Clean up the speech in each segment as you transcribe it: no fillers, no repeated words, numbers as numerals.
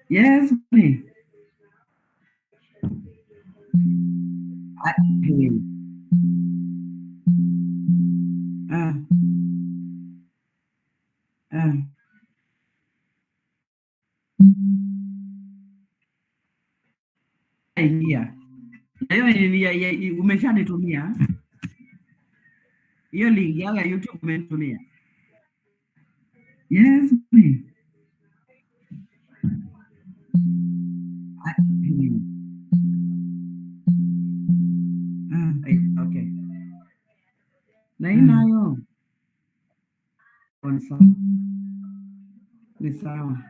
Yes, money. Hey. Ah, ah. Ingia. Hiyo umeshanitumia. Hiyo link yao ya YouTube umenitumia. Yes, money. Hey. Okay. Na hii nayo. Ni sawa.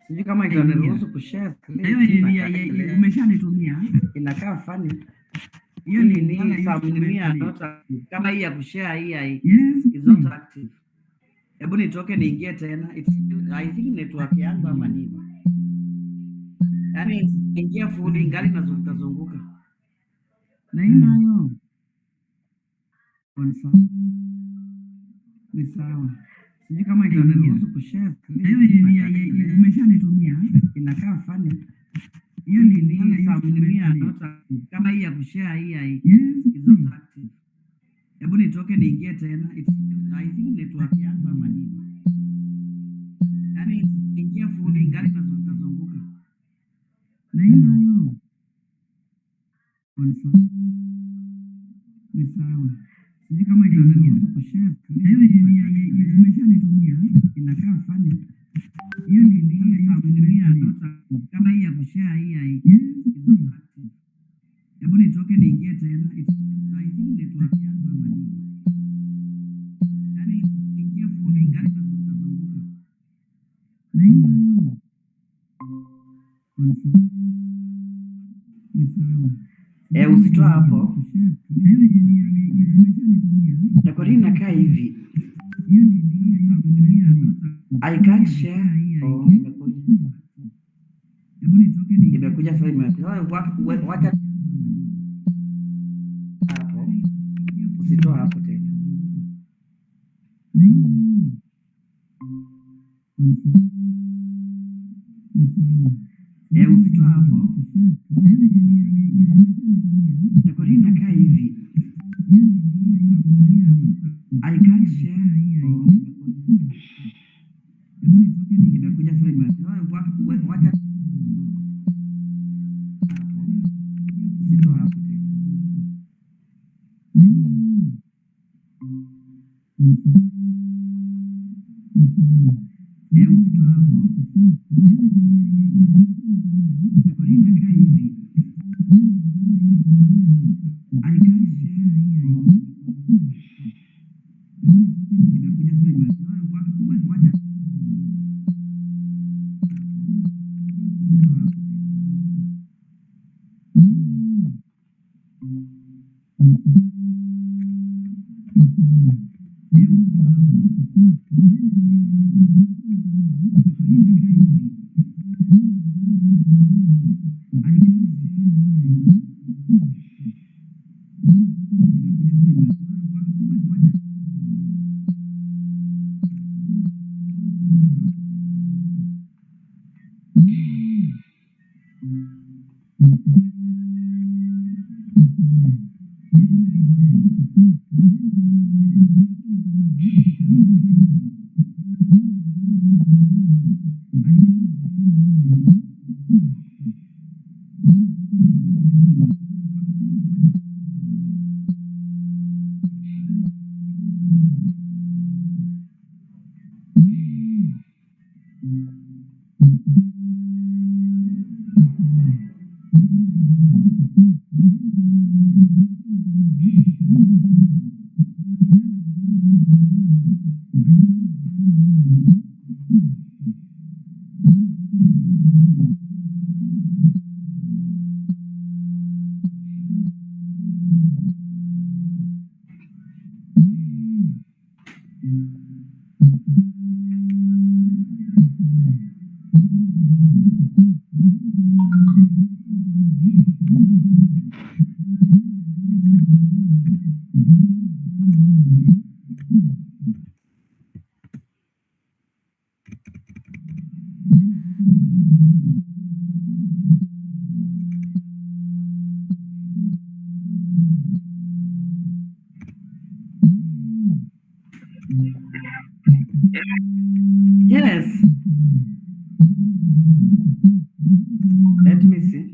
Sijui kama itaniruhusu kushare screen. Umeshanitumia. Inakaa funny. Hiyo ni sublimia not active. Kama hii ya kushare hii is not active. Hebu nitoke niingie tena. I think network yangu ama nini. Yaani ingia full ingali nazunguka zunguka. Na hii nayo. Ni sawa. Sijui kama itaniruhusu kushare screen. Umeshanitumia. Inakaa funny. Hiyo ni sublimia not active. Kama hii ya kushare hii is not active. Hebu nitoke niingie tena. I think network yangu ama nini. Yaani ingia full ingali nazunguka zunguka. Na hii nayo. Ni sawa. Sijui kama itaniruhusu kushare screen. Umeshanitumia. Inakaa funny. Hiyo ni sublimia not active. Kama hii ya kushare hii is not active. Hebu nitoke niingie tena. I think network yangu ama nini. Yaani ingia full ingali nazunguka zunguka. Na hii nayo. Ni sawa. Usitoa hapo. Na kwa nini nakaa hivi? I can't share. Oh, imekuja sasa, wacha hapo, usitoa hapo tena. Usitoa hapo. Rekodi inakaa hivi. I can't share. Oh, imekuja sasa, wacha hapo, usitoa hapo tena. Usitoa hapo. Rekodi inakaa hivi. I can't share. Imekuja sasa, wacha yes. Let me see.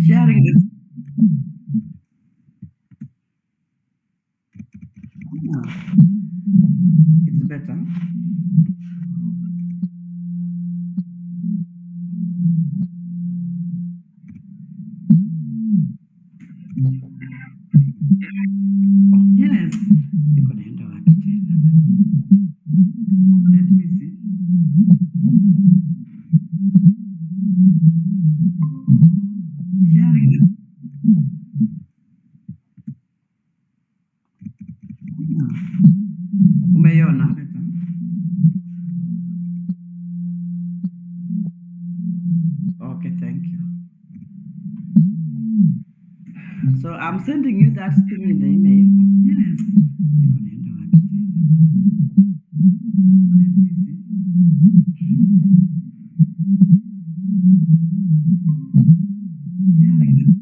Sharing this. It's better. Yes. Iko naenda wapi tena? Let me see. Sharing this. Umeiona? Okay, thank you. So I'm sending you that thing in the email. Yes. Iko naenda wapi tena? Let me see. Sharing this.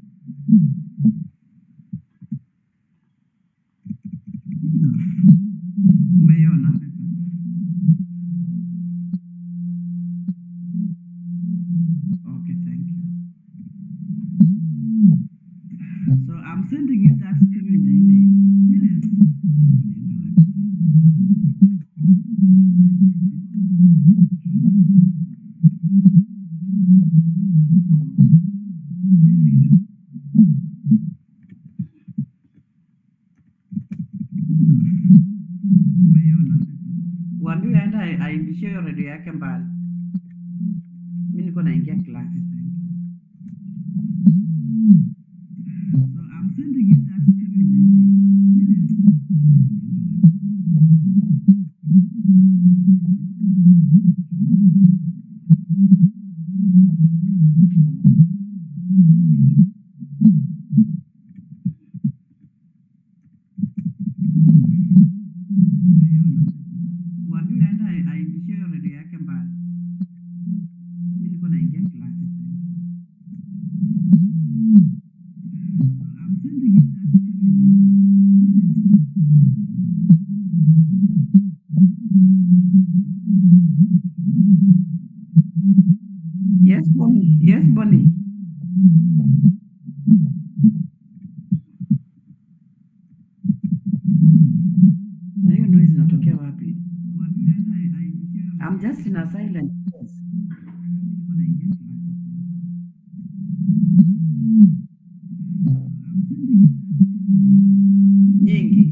Umeiona? Okay, thank you. So I'm sending you that thing in the email. Yes. Umeiona? Waambiwe aenda aimbishie hiyo redio yake mbali. Mimi niko naingia class. So I'm sending you Waambie aenda aibishie hiyo redio yake mbali. Mimi niko naingia class. I'm sending you that Yes, Bonnie. Yes, Bonnie. Na hiyo noise inatokea wapi? I'm just in a silent place. Nyingi.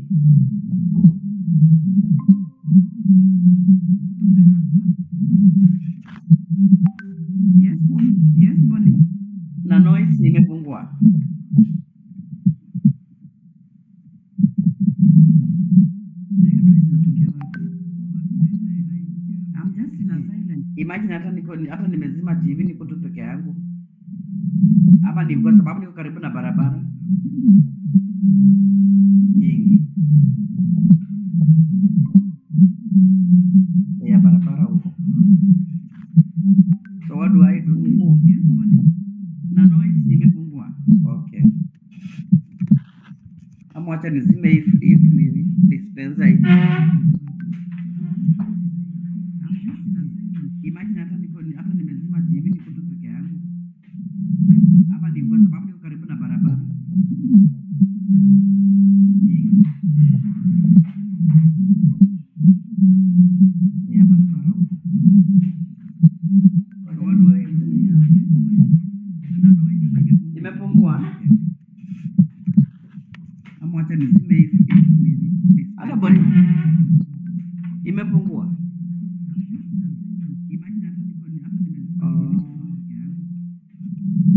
Yes, Bonnie. Yes, Bonnie. Na noise imepungua. Na hiyo noise inatokea wapi? I'm just in a silent. Imagine hata nimezima TV niko tu peke yangu. Ama ni kwa sababu niko karibu na barabara. Nyingi. Ya barabara huko. So what do I do? Yes, Bonnie. Na noise imepungua. Okay. Ama acha nizime if nini dispenser hii. Imagine hata nimezima TV niko tu peke yangu. Ama ni kwa sababu niko karibu na barabara. Nyingi. Ya barabara huko. So what do I do? Na noise imepungua. Ama acha nizime if nini. Hata Bonnie imepungua.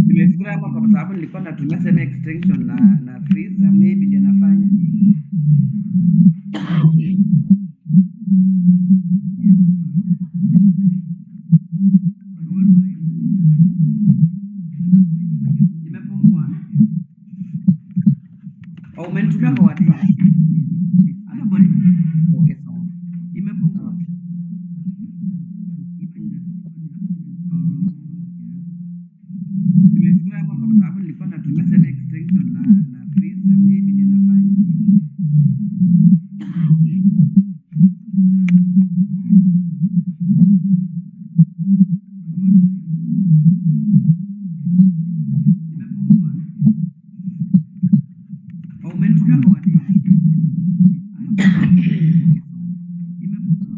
Nimefikiria hapa kwa sababu nilikuwa natumia same extension na freezer maybe ndio nafanya. Oh, umenitumia kwa WhatsApp. Hata Bonnie. Okay, sawa. Imepungua. Nimefikiria hapa kwa sababu nilikuwa natumia same extension na freezer maybe ndio nafanya. Imepungua. Oh, umenitumia kwa WhatsApp. Imepungua.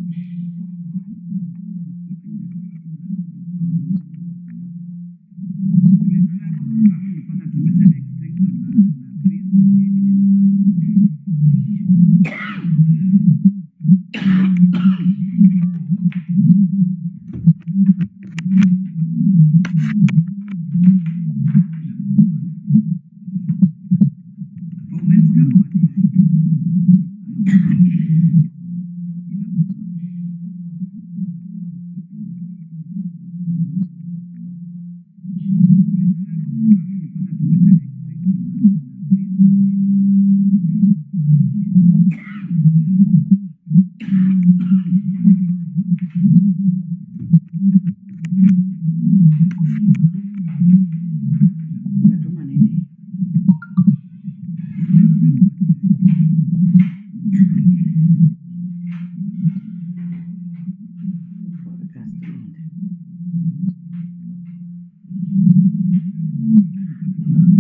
Umetuma nini? Podcast end. Umetuma nini?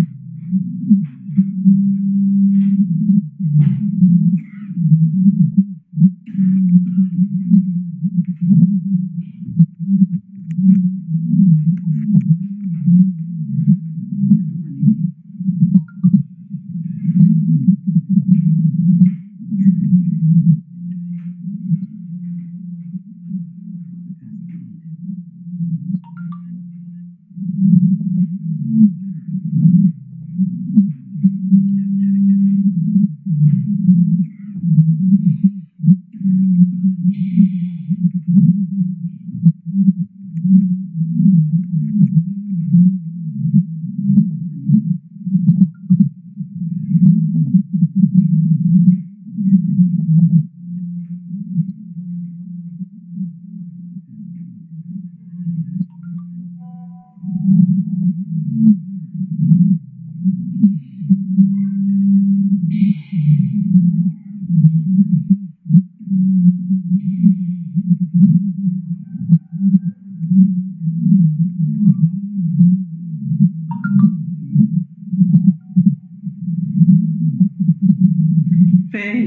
Fei,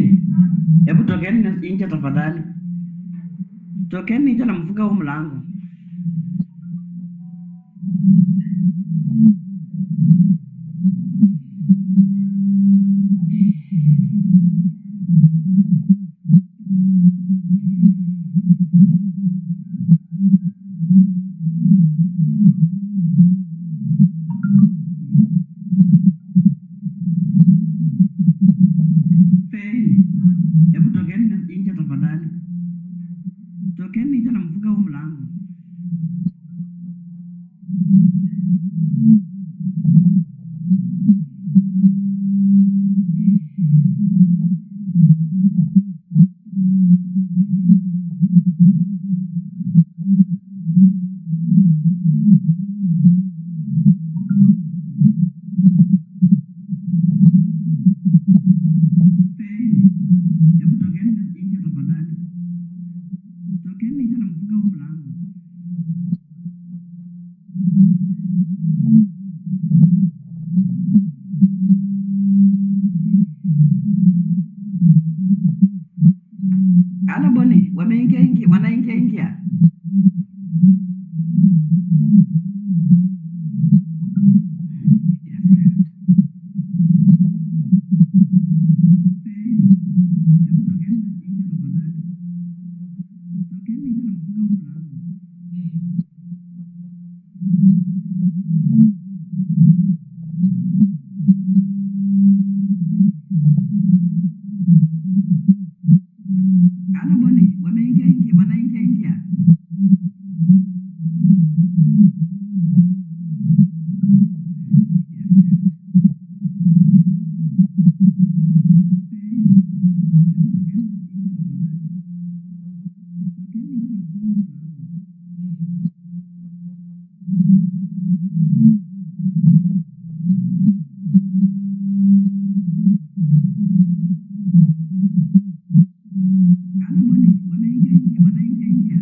hebu tokeni nje tafadhali. Tokeni nje na mfunge huu mlango. Fei, hebu tokeni nje tafadhali. Tokeni nje na mfunge huu mlango. Fei, hebu tokeni nje tafadhali. Tokeni nje na mfunge huu mlango. Ala boni, wanaingia ingia. Ala boni, wanaingia ingia. Ala boni, wanaingia ingia.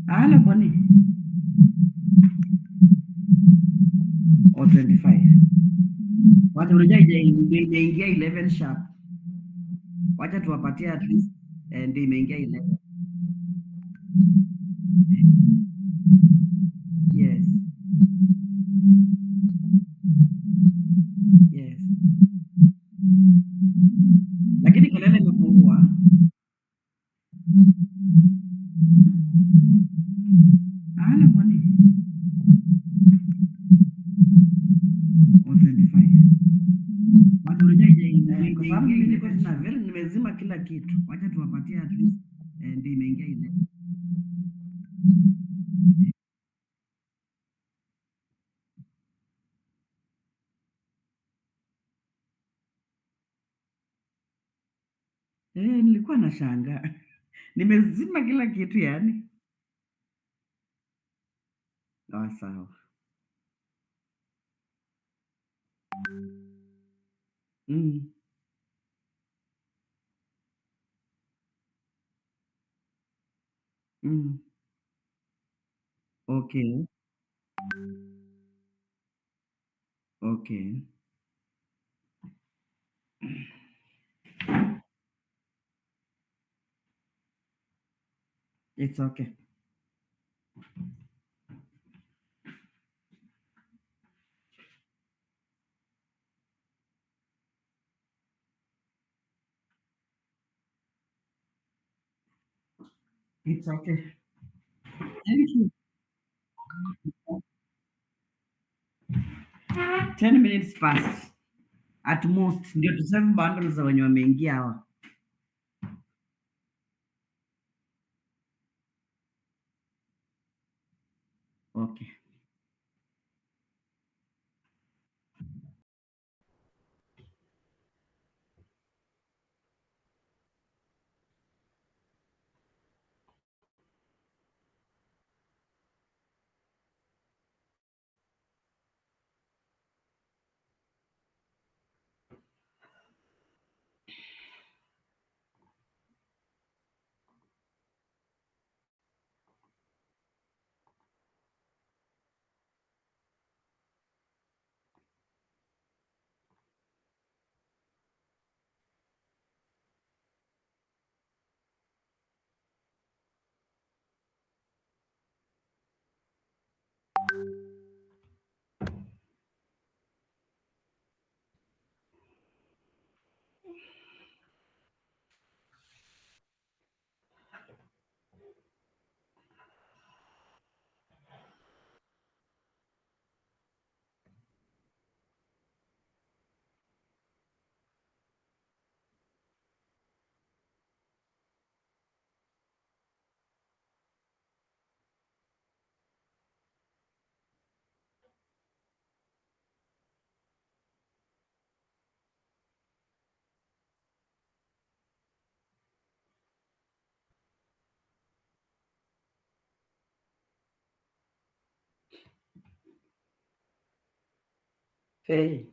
Hello, Bonnie. Or 25. Wacha unajua imeingia 11 sharp. Wacha tuwapatie at least ndio imeingia 11. Yes. Yes. Lakini kelele imepungua. Hello, Bonnie. Or 25. Wacha unajua kwa sababu mimi niko na vile nimezima kila kitu. Wacha tuwapatie at least ndio imeingia 11. Nilikuwa nashangaa. Nimezima kila kitu yani. Ah, sawa. Mm. Mm. Okay. Okay. It's okay. It's okay. Thank you. 10 minutes past at most ndio tuseme bundles za wenye wameingia hawa. Okay. Hey.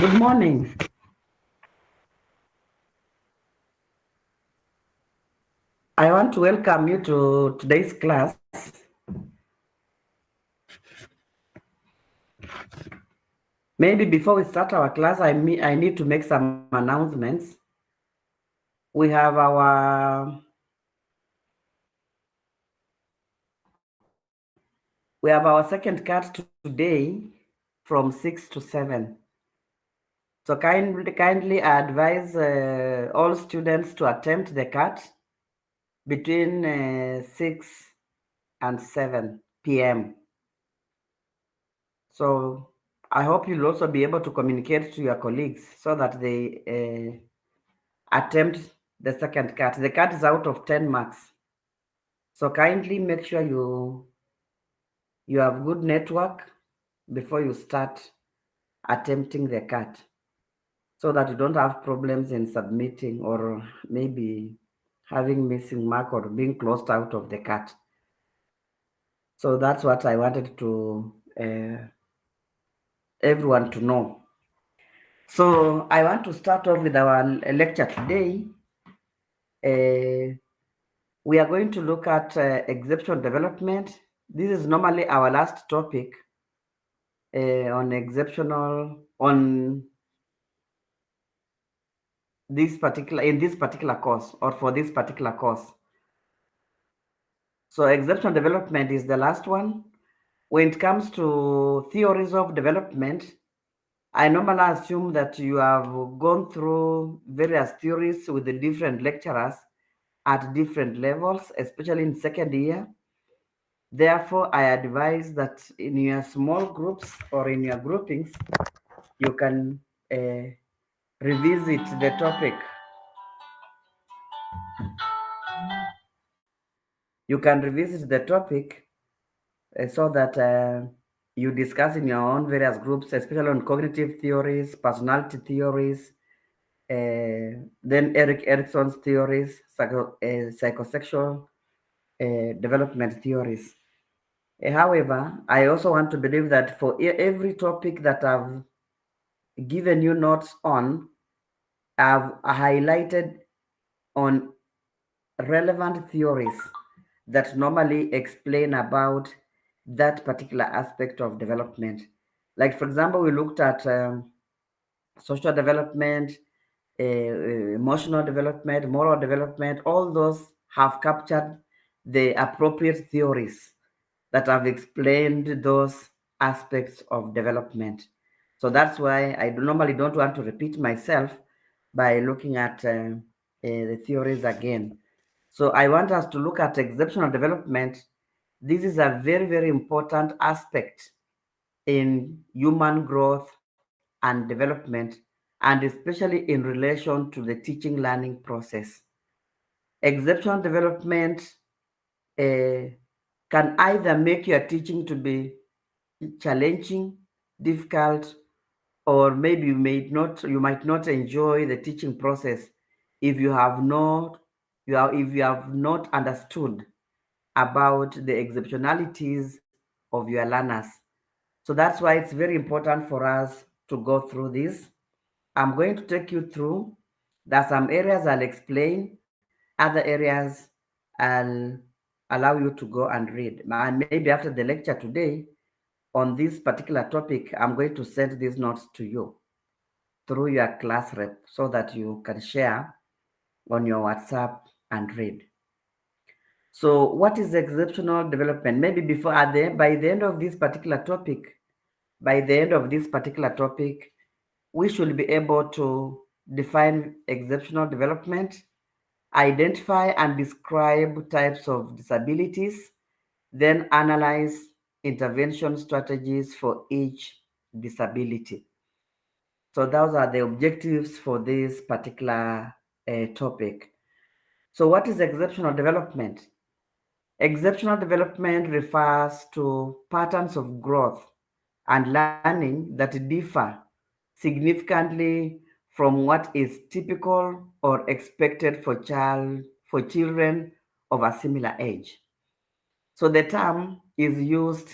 Good morning. I want to welcome you to today's class. Maybe before we start our class, I need to make some announcements. We have our second cut today from 6 to 7. So kindly advise all students to attempt the cut between 6 and 7 p.m. So I hope you'll also be able to communicate to your colleagues so that they attempt the second cut. The cut is out of 10 marks. So kindly make sure you have good network before you start attempting the cut so that you don't have problems in submitting or maybe having missing mark or being closed out of the cut. So that's what I wanted to everyone to know. So I want to start off with our lecture today. We are going to look at exceptional development. This is normally our last topic on this particular course or for this particular course. So exceptional development is the last one. When it comes to theories of development, I normally assume that you have gone through various theories with the different lecturers at different levels, especially in second year. Therefore, I advise that in your small groups or in your groupings, you can revisit the topic. You can revisit the topic so that you discuss in your own various groups, especially on cognitive theories, personality theories, then Erik Erikson's theories, psychosexual development theories. However, I also want to believe that for every topic that I've given you notes on, I've highlighted on relevant theories that normally explain about that particular aspect of development. Like, for example, we looked at social development, emotional development, moral development. All those have captured the appropriate theories that have explained those aspects of development. So that's why I normally don't want to repeat myself by looking at the theories again. So I want us to look at exceptional development. This is a very, very important aspect in human growth and development, and especially in relation to the teaching learning process. Exceptional development can either make your teaching to be challenging, difficult, or maybe you might not enjoy the teaching process if you have not understood about the exceptionalities of your learners. So that's why it's very important for us to go through this. I'm going to take you through. There are some areas I'll explain, other areas I'll allow you to go and read. And maybe after the lecture today on this particular topic, I'm going to send these notes to you through your class rep so that you can share on your WhatsApp and read. So what is exceptional development? Maybe by the end of this particular topic, we should be able to define exceptional development, identify and describe types of disabilities, then analyze intervention strategies for each disability. So those are the objectives for this particular topic. So what is exceptional development? Exceptional development refers to patterns of growth and learning that differ significantly from what is typical or expected for children of a similar age. So the term is used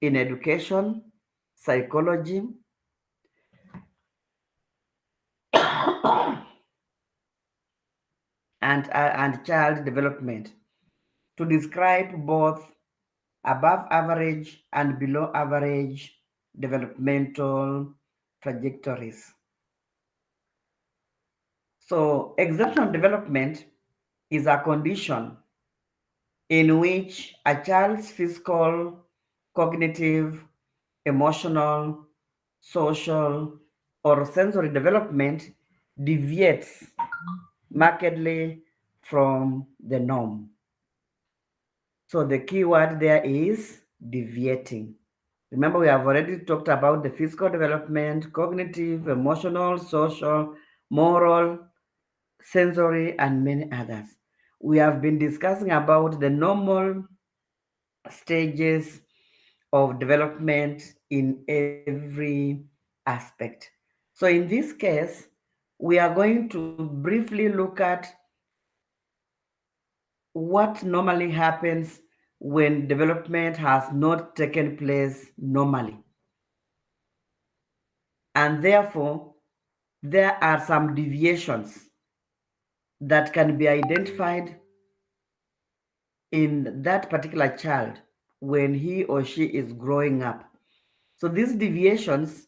in education, psychology, and child development to describe both above average and below average developmental trajectories. So, exceptional development is a condition in which a child's physical, cognitive, emotional, social, or sensory development deviates markedly from the norm. So the key word there is deviating. Remember, we have already talked about the physical development, cognitive, emotional, social, moral, sensory, and many others. We have been discussing about the normal stages of development in every aspect. So in this case, we are going to briefly look at what normally happens when development has not taken place normally. And therefore, there are some deviations that can be identified in that particular child when he or she is growing up. So these deviations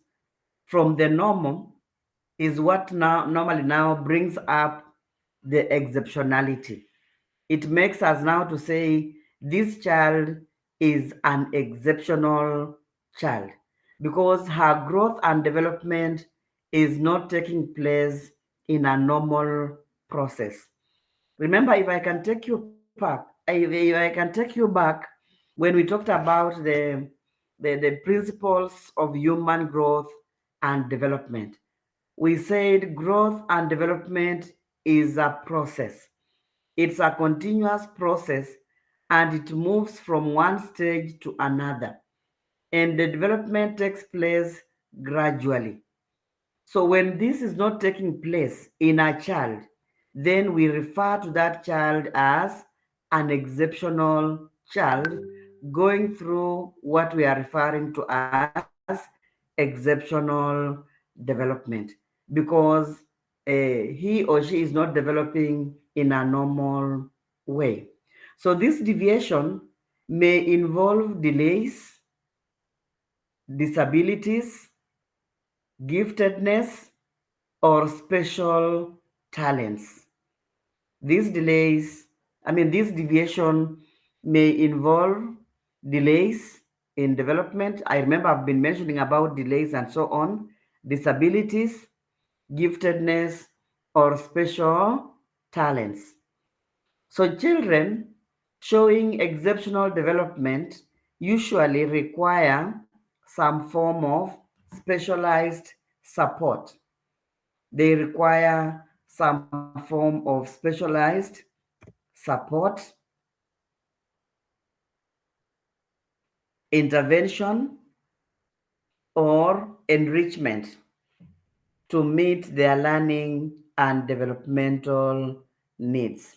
from the normal is what normally now brings up the exceptionality. It makes us now to say this child is an exceptional child because her growth and development is not taking place in a normal process. Remember, if I can take you back, if I can take you back when we talked about the principles of human growth and development, we said growth and development is a process. It's a continuous process and it moves from one stage to another. And the development takes place gradually. So when this is not taking place in a child, then we refer to that child as an exceptional child going through what we are referring to as exceptional development because he or she is not developing in a normal way. So this deviation may involve delays, disabilities, giftedness, or special talents. These delays, this deviation may involve delays in development. I remember I've been mentioning about delays and so on, disabilities, giftedness, or special talents. So children showing exceptional development usually require some form of specialized support. They require some form of specialized support, intervention, or enrichment to meet their learning and developmental needs.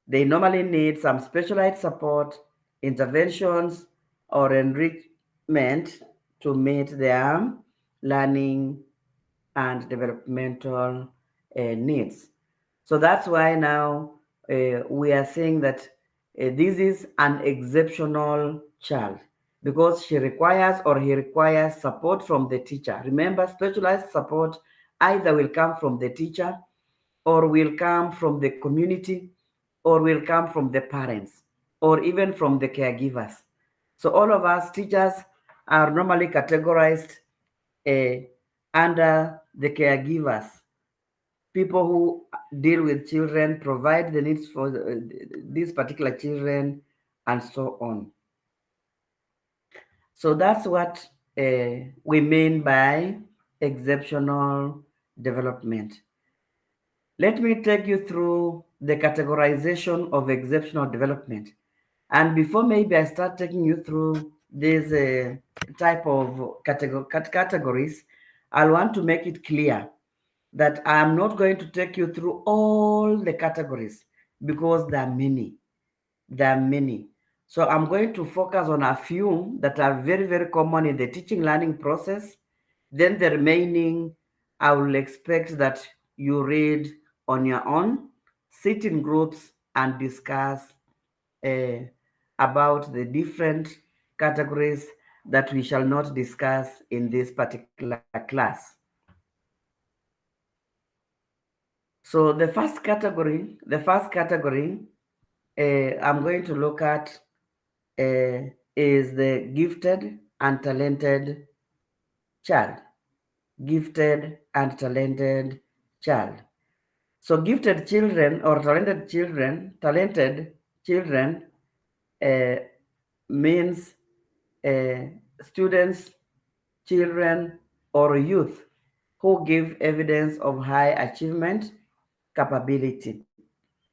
They normally need some specialized support, interventions, or enrichment to meet their learning and developmental needs. So that's why now we are saying that this is an exceptional child because she requires or he requires support from the teacher. Remember, specialized support either will come from the teacher or will come from the community or will come from the parents or even from the caregivers. So all of us teachers are normally categorized uh, under the caregivers, people who deal with children, provide the needs for these particular children, and so on. So that's what we mean by exceptional development. Let me take you through the categorization of exceptional development. And before maybe I start taking you through these type of categories, I want to make it clear that I'm not going to take you through all the categories because there are many. There are many. So I'm going to focus on a few that are very, very common in the teaching learning process. Then the remaining, I will expect that you read on your own sit in groups and discuss uh, about the different categories that we shall not discuss in this particular class. So the first category I'm going to look at is the gifted and talented child. Gifted and talented child. So gifted children or talented children uh, means uh, students, children, or youth who give evidence of high achievement capability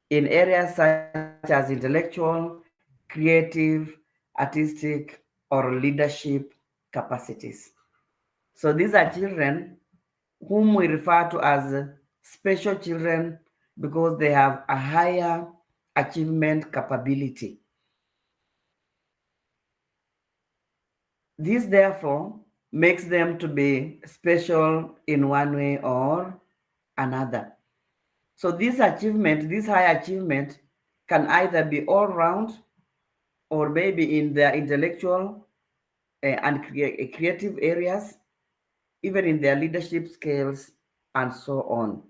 in areas such as intellectual, creative, artistic, or leadership capacities. So these are children whom we refer to as special children because they have a higher achievement capability. This therefore makes them to be special in one way or another. So this high achievement can either be all round or maybe in their intellectual and creative areas, even in their leadership skills, and so on.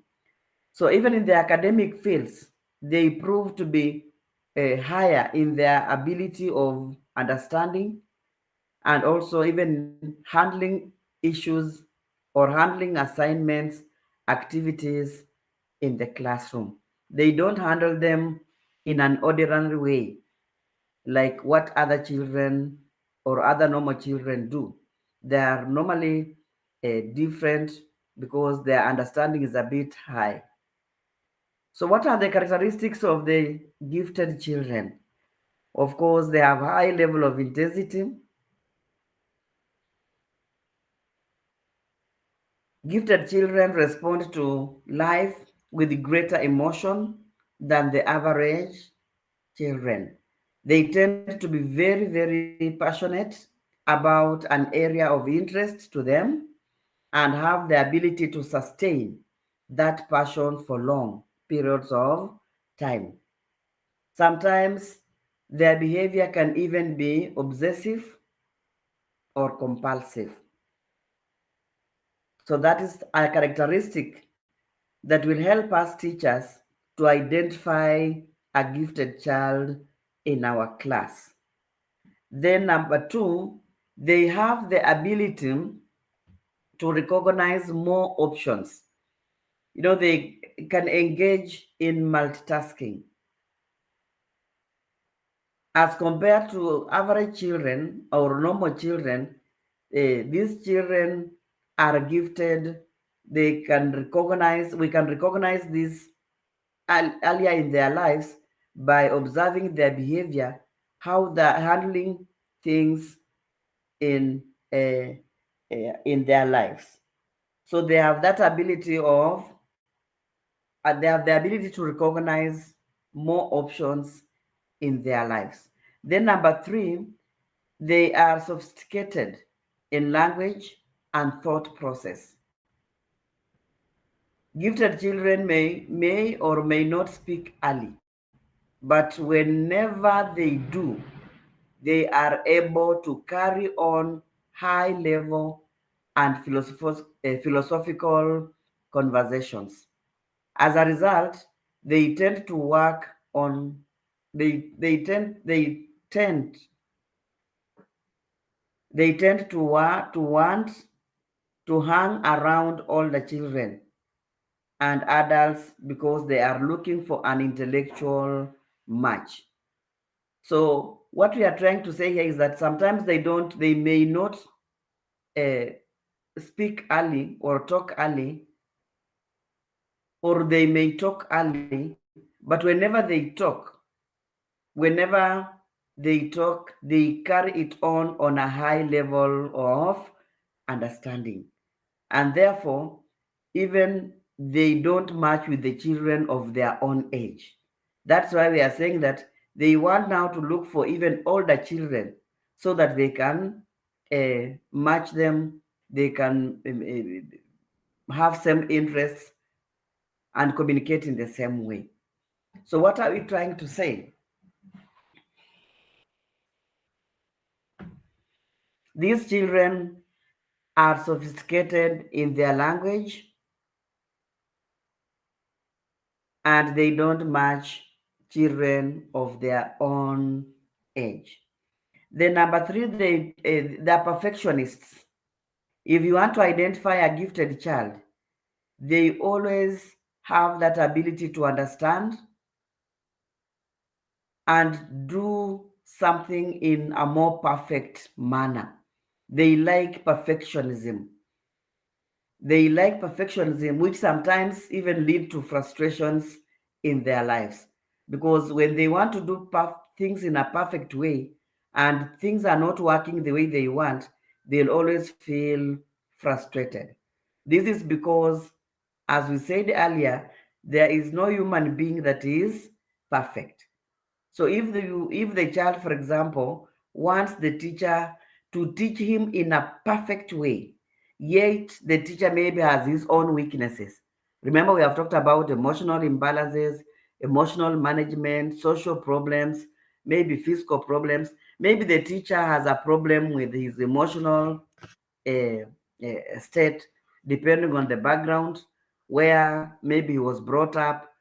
So even in the academic fields, they prove to be higher in their ability of understanding and also even handling issues or handling assignments, activities in the classroom. They don't handle them in an ordinary way, like what other children or other normal children do. They are normally different because their understanding is a bit high. So what are the characteristics of the gifted children? Of course, they have high level of intensity. Gifted children respond to life with greater emotion than the average children. They tend to be very, very passionate about an area of interest to them and have the ability to sustain that passion for long periods of time. Sometimes their behavior can even be obsessive or compulsive. So that is a characteristic that will help us teachers to identify a gifted child in our class. Then number two, they have the ability to recognize more options. They can engage in multitasking. As compared to average children or normal children, these children are gifted. We can recognize this earlier in their lives by observing their behavior, how they're handling things in uh, in their lives. So they have that ability of they have the ability to recognize more options in their lives. Then number three, they are sophisticated in language and thought process. Gifted children may or may not speak early, but whenever they do, they are able to carry on high level and philosophical conversations. As a result, they tend to work on they tend they tend to want to hang around older children and adults because they are looking for an intellectual match. So what we are trying to say here is that sometimes they may not uh, speak early or talk early, or they may talk early, but whenever they talk, they carry it on a high level of understanding. And therefore, even they don't match with the children of their own age. That's why we are saying that they want now to look for even older children so that they can match them, they can have same interests and communicate in the same way. So, what are we trying to say? These children are sophisticated in their language and they don't match children of their own age. Then, number three, they're perfectionists. If you want to identify a gifted child, they always have that ability to understand and do something in a more perfect manner. They like perfectionism. They like perfectionism, which sometimes even lead to frustrations in their lives. Because when they want to do things in a perfect way and things are not working the way they want, they'll always feel frustrated. This is because, as we said earlier, there is no human being that is perfect. So if the child, for example, wants the teacher to teach him in a perfect way, yet the teacher maybe has his own weaknesses. Remember, we have talked about emotional imbalances, emotional management, social problems, maybe physical problems. Maybe the teacher has a problem with his emotional state, depending on the background, where maybe he was brought up,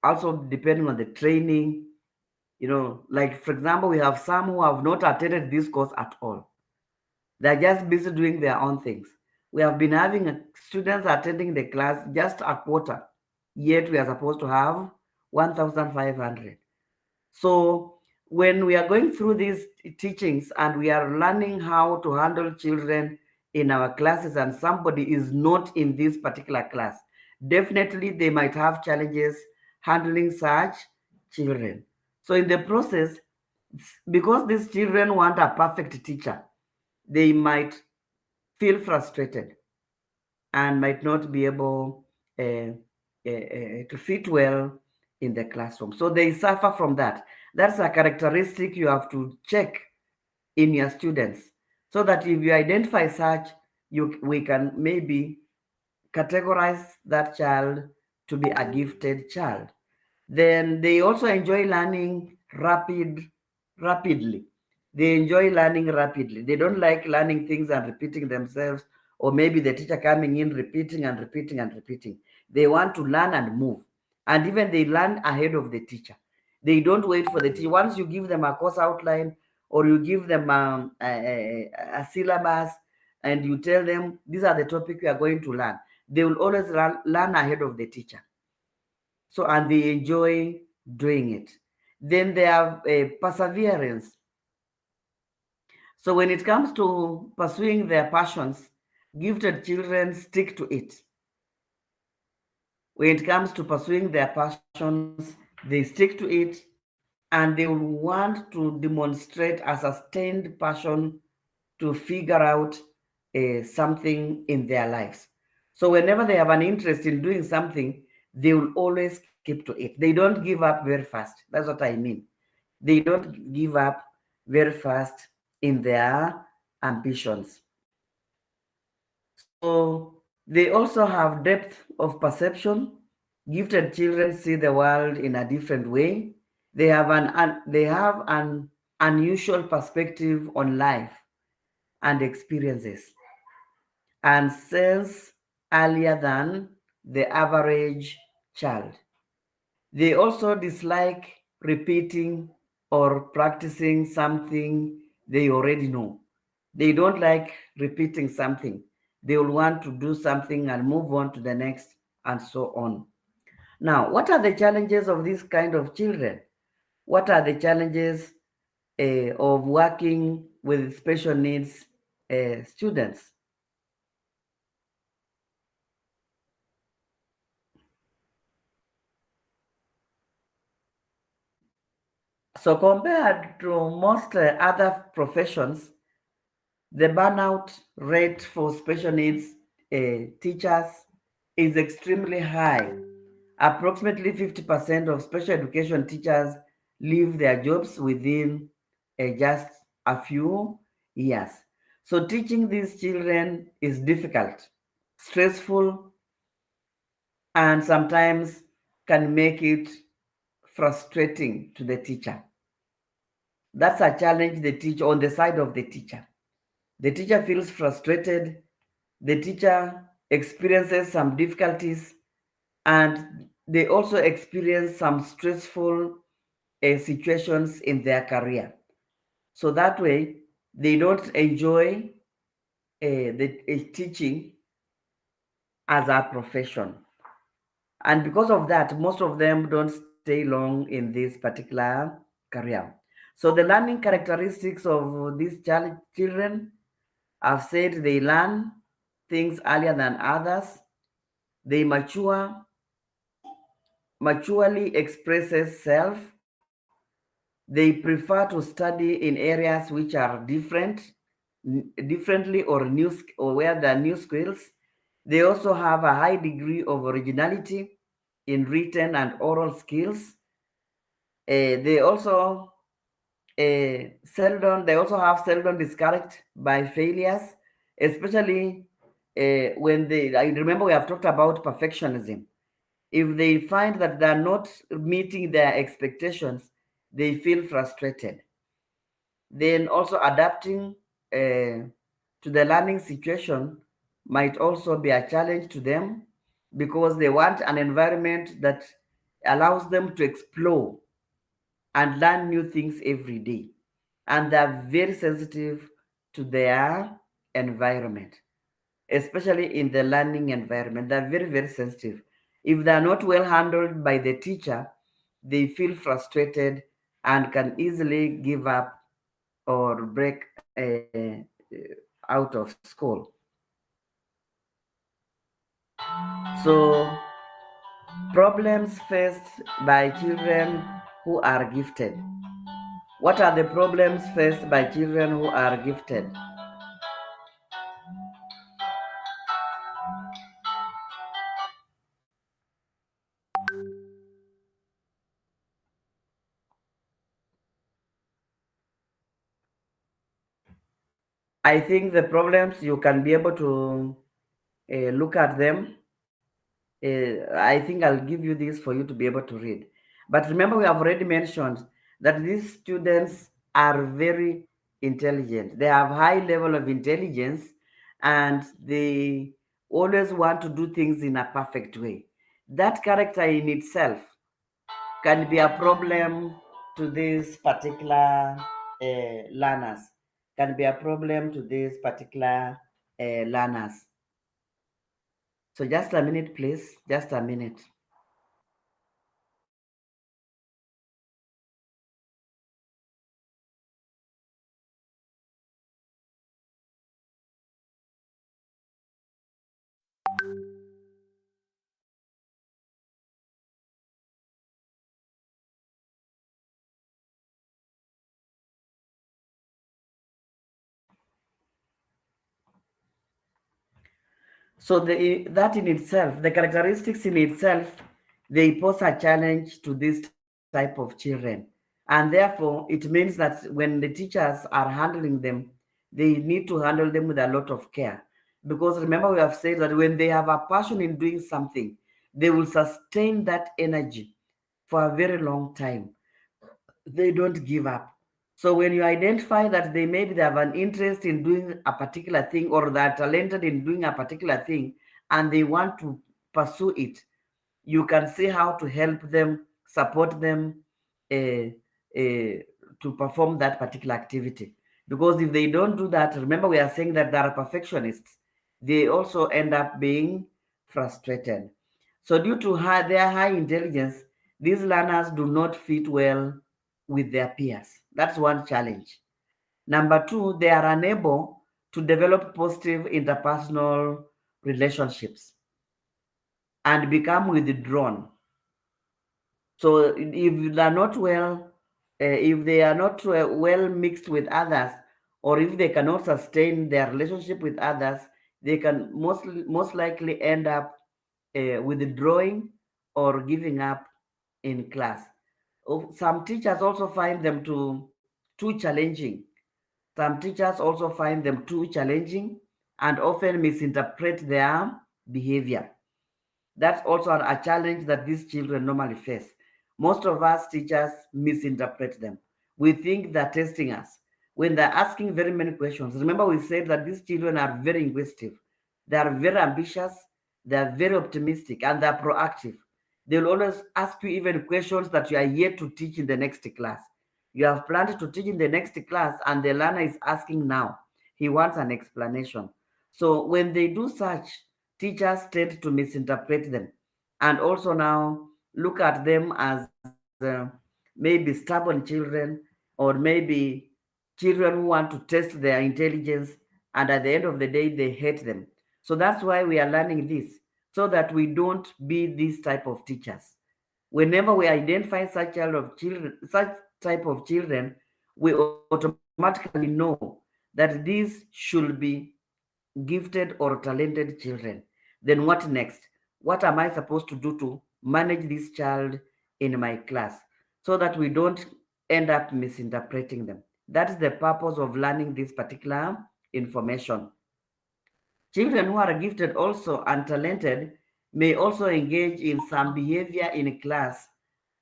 also depending on the training. Like for example, we have some who have not attended this course at all. They're just busy doing their own things. We have been having students attending the class just a quarter, yet we are supposed to have 1,500. So when we are going through these teachings and we are learning how to handle children in our classes, and somebody is not in this particular class, definitely they might have challenges handling such children. So in the process, because these children want a perfect teacher, they might feel frustrated and might not be able to fit well in the classroom. So they suffer from that. That's a characteristic you have to check in your students, so that if you identify such, we can maybe categorize that child to be a gifted child. Then they also enjoy learning rapidly. They enjoy learning rapidly. They don't like learning things and repeating themselves, or maybe the teacher coming in repeating and repeating and repeating. They want to learn and move. And even they learn ahead of the teacher. They don't wait for the teacher. Once you give them a course outline, or you give them a syllabus, and you tell them these are the topics you are going to learn, they will always learn ahead of the teacher. So, and they enjoy doing it. Then they have a perseverance. So when it comes to pursuing their passions, gifted children stick to it. When it comes to pursuing their passions, they stick to it, and they will want to demonstrate a sustained passion to figure out something in their lives. So whenever they have an interest in doing something, they will always keep to it. They don't give up very fast. That's what I mean. They don't give up very fast in their ambitions. So they also have depth of perception. Gifted children see the world in a different way. They have an unusual perspective on life and experiences, and sense earlier than the average child. They also dislike repeating or practicing something they already know. They don't like repeating something. They will want to do something and move on to the next, and so on. Now, what are the challenges of this kind of children? What are the challenges of working with special needs students? So compared to most other professions, the burnout rate for special needs teachers is extremely high. Approximately 50% of special education teachers leave their jobs within just a few years. So teaching these children is difficult, stressful, and sometimes can make it frustrating to the teacher. That's a challenge the teacher on the side of the teacher. The teacher feels frustrated, the teacher experiences some difficulties, and they also experience some stressful situations in their career. So that way, they don't enjoy the teaching as a profession. And because of that, most of them don't stay long in this particular career. So the learning characteristics of these children, I've said they learn things earlier than others. They maturely expresses self. They prefer to study in areas which are differently or or where there are new skills. They also have a high degree of originality in written and oral skills. They also they also have seldom discouraged by failures, especially when I remember we have talked about perfectionism. If they find that they're not meeting their expectations, they feel frustrated. Then also adapting to the learning situation might also be a challenge to them because they want an environment that allows them to explore and learn new things every day. And they're very sensitive to their environment, especially in the learning environment. They're very, very sensitive. If they're not well handled by the teacher, they feel frustrated and can easily give up or break out of school. So, problems faced by children who are gifted. What are the problems faced by children who are gifted? I think the problems you can be able to look at them. I think I'll give you this for you to be able to read. But remember, we have already mentioned that these students are very intelligent. They have high level of intelligence, and they always want to do things in a perfect way. That character in itself can be a problem to these particular learners. Can be a problem to these particular learners. So just a minute, please. Just a minute. So that in itself, the characteristics in itself, they pose a challenge to this type of children. And therefore, it means that when the teachers are handling them, they need to handle them with a lot of care. Because remember, we have said that when they have a passion in doing something, they will sustain that energy for a very long time. They don't give up. So when you identify that maybe they have an interest in doing a particular thing or they're talented in doing a particular thing and they want to pursue it, you can see how to help them, support them uh, to perform that particular activity. Because if they don't do that, remember we are saying that they are perfectionists. They also end up being frustrated. So due to their high intelligence, these learners do not fit well with their peers. That's one challenge. Number two, they are unable to develop positive interpersonal relationships and become withdrawn. So if they are not if they are not well mixed with others, or if they cannot sustain their relationship with others, they can most likely end up withdrawing or giving up in class. Some teachers also find them too challenging. Some teachers also find them too challenging and often misinterpret their behavior. That's also a challenge that these children normally face. Most of us teachers misinterpret them. We think they're testing us. When they're asking very many questions, remember we said that these children are very inquisitive. They are very ambitious, they are very optimistic, and they're proactive. They'll always ask you even questions that you are yet to teach in the next class. You have planned to teach in the next class, and the learner is asking now. He wants an explanation. So when they do such, teachers tend to misinterpret them and also now look at them as maybe stubborn children or maybe children who want to test their intelligence, and at the end of the day they hate them. So that's why we are learning this, so that we don't be these type of teachers. Whenever we identify such type of children, we automatically know that these should be gifted or talented children. Then what next? What am I supposed to do to manage this child in my class so that we don't end up misinterpreting them? That is the purpose of learning this particular information. Children who are gifted also and talented may also engage in some behavior in class.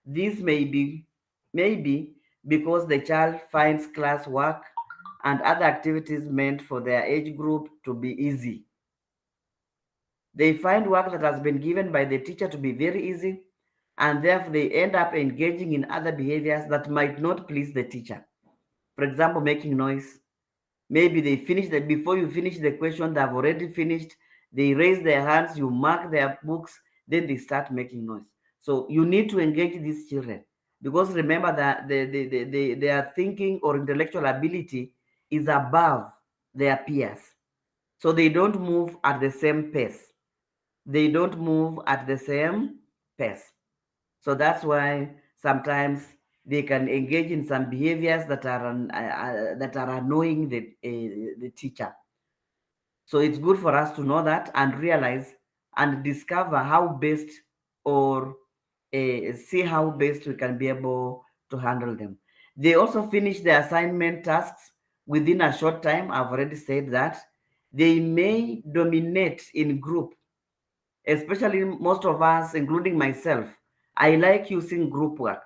This may be because the child finds class work and other activities meant for their age group to be easy. They find work that has been given by the teacher to be very easy, and therefore they end up engaging in other behaviors that might not please the teacher. For example, making noise. Maybe they finish that before you finish the question, they have already finished. They raise their hands, you mark their books, then they start making noise. So you need to engage these children because remember that their thinking or intellectual ability is above their peers. So they don't move at the same pace. They don't move at the same pace. So that's why sometimes they can engage in some behaviors that are annoying the teacher. So it's good for us to know that and realize and discover how best or see how best we can be able to handle them. They also finish the assignment tasks within a short time. I've already said that. They may dominate in group, especially most of us, including myself. I like using group work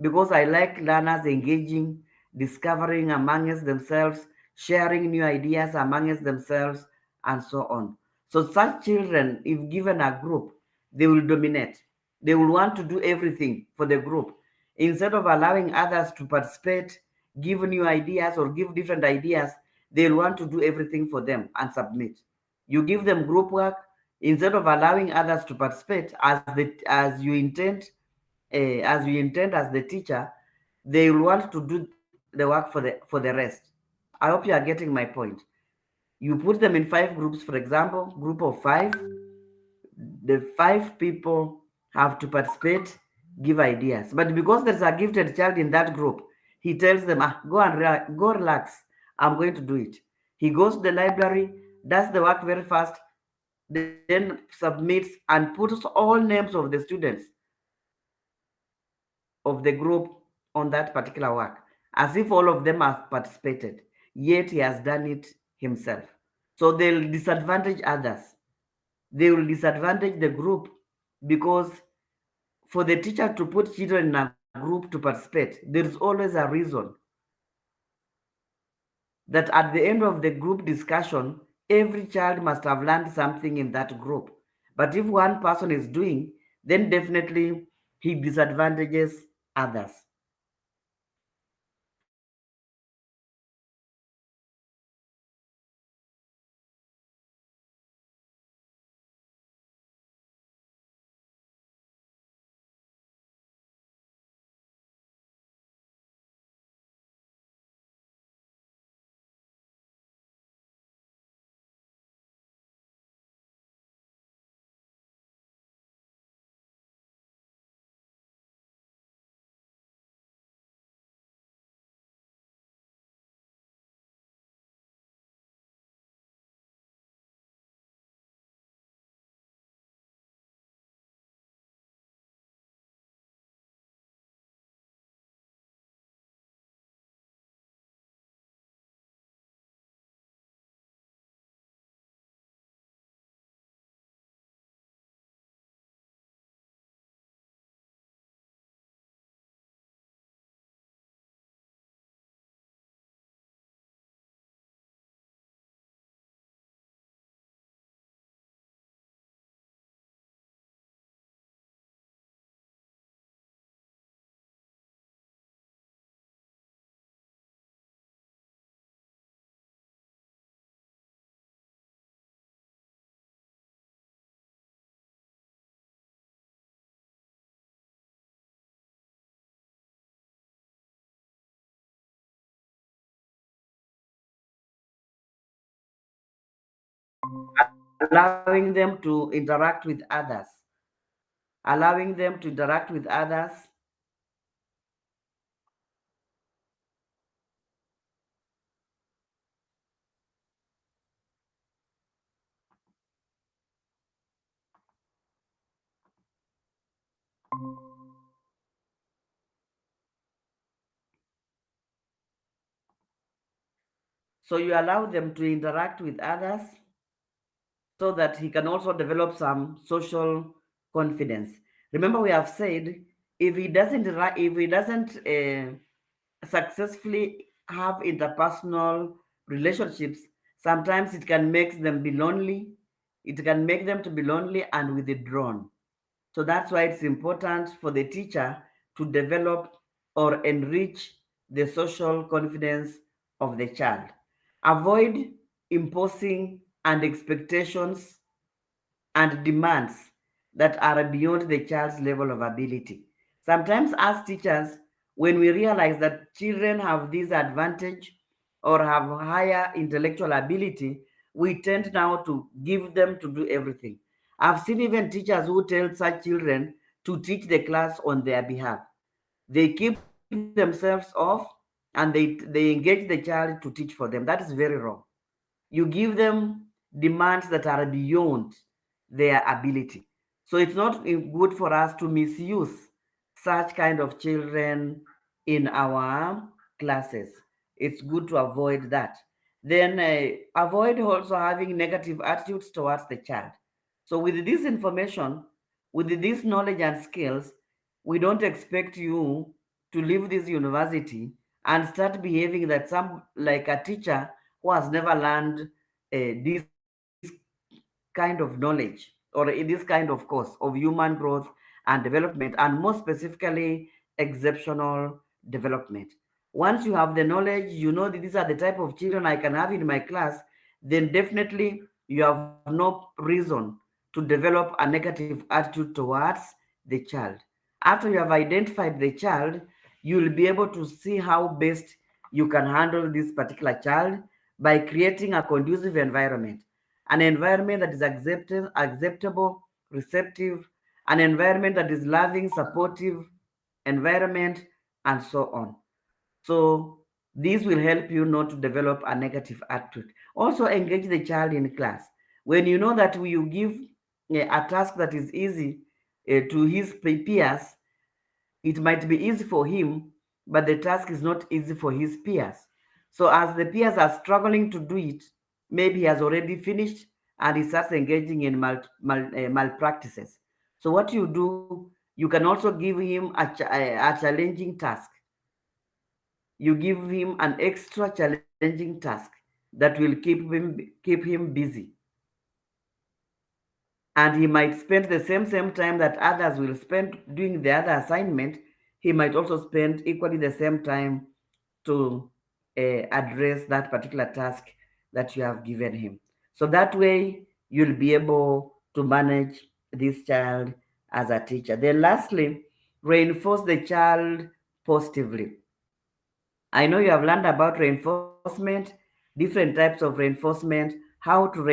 because I like learners engaging, discovering amongst themselves, sharing new ideas amongst themselves, and so on. So, such children, if given a group, they will dominate. They will want to do everything for the group. Instead of allowing others to participate, give new ideas, or give different ideas, they'll want to do everything for them and submit. You give them group work, instead of allowing others to participate as you intend as the teacher, they will want to do the work for the rest. I hope you are getting my point. You put them in five groups, for example, group of five. The five people have to participate, give ideas. But because there's a gifted child in that group, he tells them, go relax. I'm going to do it. He goes to the library, does the work very fast, then submits and puts all names of the students of the group on that particular work, as if all of them have participated, yet he has done it himself. So they'll disadvantage others. They will disadvantage the group because for the teacher to put children in a group to participate, there is always a reason that at the end of the group discussion, every child must have learned something in that group. But if one person is doing, then definitely he disadvantages others. allowing them to interact with others, allowing them to interact with others. So you allow them to interact with others so that he can also develop some social confidence. Remember, we have said if he doesn't successfully have interpersonal relationships, sometimes it can make them be lonely. It can make them to be lonely and withdrawn. So that's why it's important for the teacher to develop or enrich the social confidence of the child. Avoid imposing and expectations and demands that are beyond the child's level of ability. Sometimes, as teachers, when we realize that children have this advantage or have higher intellectual ability, we tend now to give them to do everything. I've seen even teachers who tell such children to teach the class on their behalf. They keep themselves off and they engage the child to teach for them. That is very wrong. You give them demands that are beyond their ability. So it's not good for us to misuse such kind of children in our classes. It's good to avoid that. Then avoid also having negative attitudes towards the child. So with this information, with this knowledge and skills, we don't expect you to leave this university and start behaving that some like a teacher who has never learned this kind of knowledge or in this kind of course of human growth and development, and more specifically, exceptional development. Once you have the knowledge, you know that these are the type of children I can have in my class, then definitely you have no reason to develop a negative attitude towards the child. After you have identified the child, you will be able to see how best you can handle this particular child by creating a conducive environment, an environment that is acceptable, receptive, an environment that is loving, supportive environment, and so on. So this will help you not to develop a negative attitude. Also engage the child in class. When you know that you give a task that is easy to his peers, it might be easy for him, but the task is not easy for his peers. So as the peers are struggling to do it, maybe he has already finished and he starts engaging in malpractices. So what you do, you can also give him a challenging task. You give him an extra challenging task that will keep him busy, and he might spend the same time that others will spend doing the other assignment. He might also spend equally the same time to address that particular task that you have given him. So that way you'll be able to manage this child as a teacher. Then lastly, reinforce the child positively. I know you have learned about reinforcement, different types of reinforcement, how to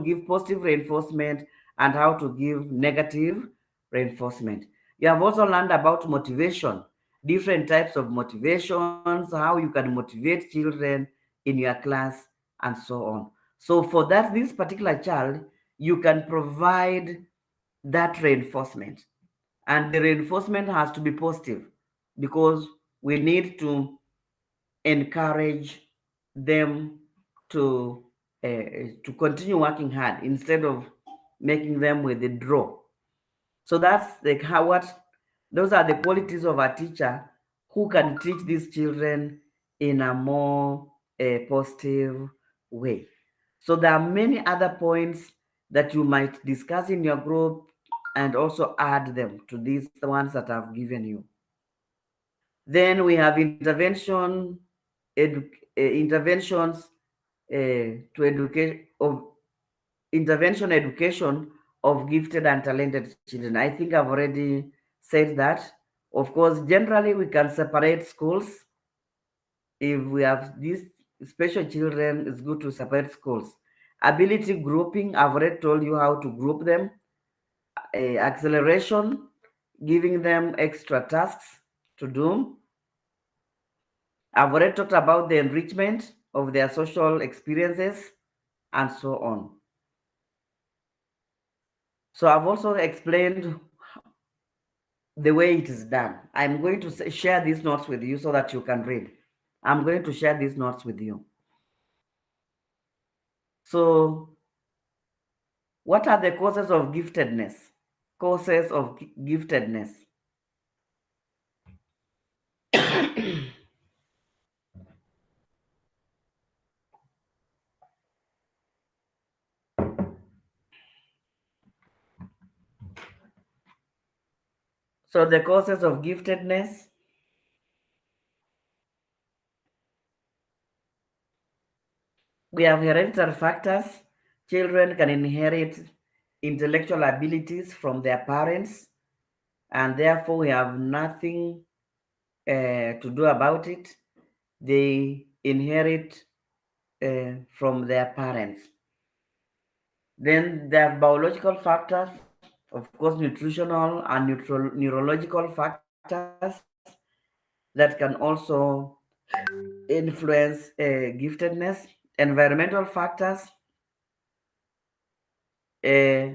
give positive reinforcement, and how to give negative reinforcement. You have also learned about motivation, different types of motivations, how you can motivate children in your class, and so on. So for that, this particular child, you can provide that reinforcement. And the reinforcement has to be positive because we need to encourage them to to continue working hard instead of making them withdraw. So that's like how what those are the qualities of a teacher who can teach these children in a more positive way. So there are many other points that you might discuss in your group and also add them to these ones that I've given you. Then we have interventions to educate of intervention education of gifted and talented children. I think I've already said that. Of course, generally we can separate schools. If we have these special children, it's good to separate schools. Ability grouping, I've already told you how to group them. Acceleration, giving them extra tasks to do. I've already talked about the enrichment of their social experiences and so on. So I've also explained the way it is done. I'm going to share these notes with you so that you can read. I'm going to share these notes with you. So, what are the causes of giftedness? Causes of giftedness. So, the causes of giftedness, we have hereditary factors. Children can inherit intellectual abilities from their parents, and therefore we have nothing to do about it. They inherit from their parents. Then there are biological factors, of course, nutritional and neurological factors that can also influence giftedness. Environmental factors, uh,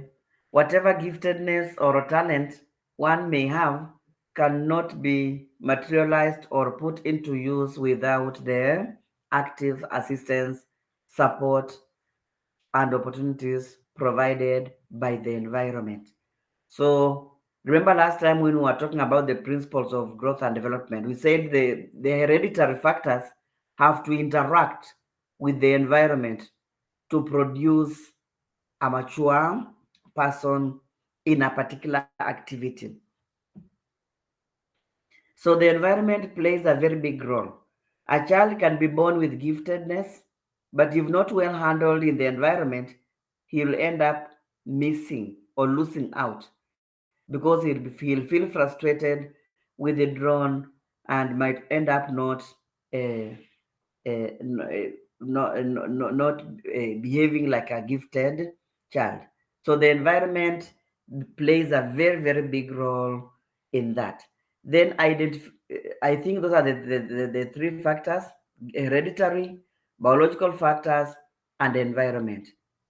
whatever giftedness or talent one may have cannot be materialized or put into use without the active assistance, support, and opportunities provided by the environment. So remember last time when we were talking about the principles of growth and development, we said the hereditary factors have to interact with the environment to produce a mature person in a particular activity. So the environment plays a very big role. A child can be born with giftedness, but if not well handled in the environment, he'll end up missing or losing out because he'll feel frustrated, withdrawn, and might end up uh, not behaving like a gifted child. So the environment plays a very big role in that. Then I think those are the three factors: hereditary, biological factors, and environment.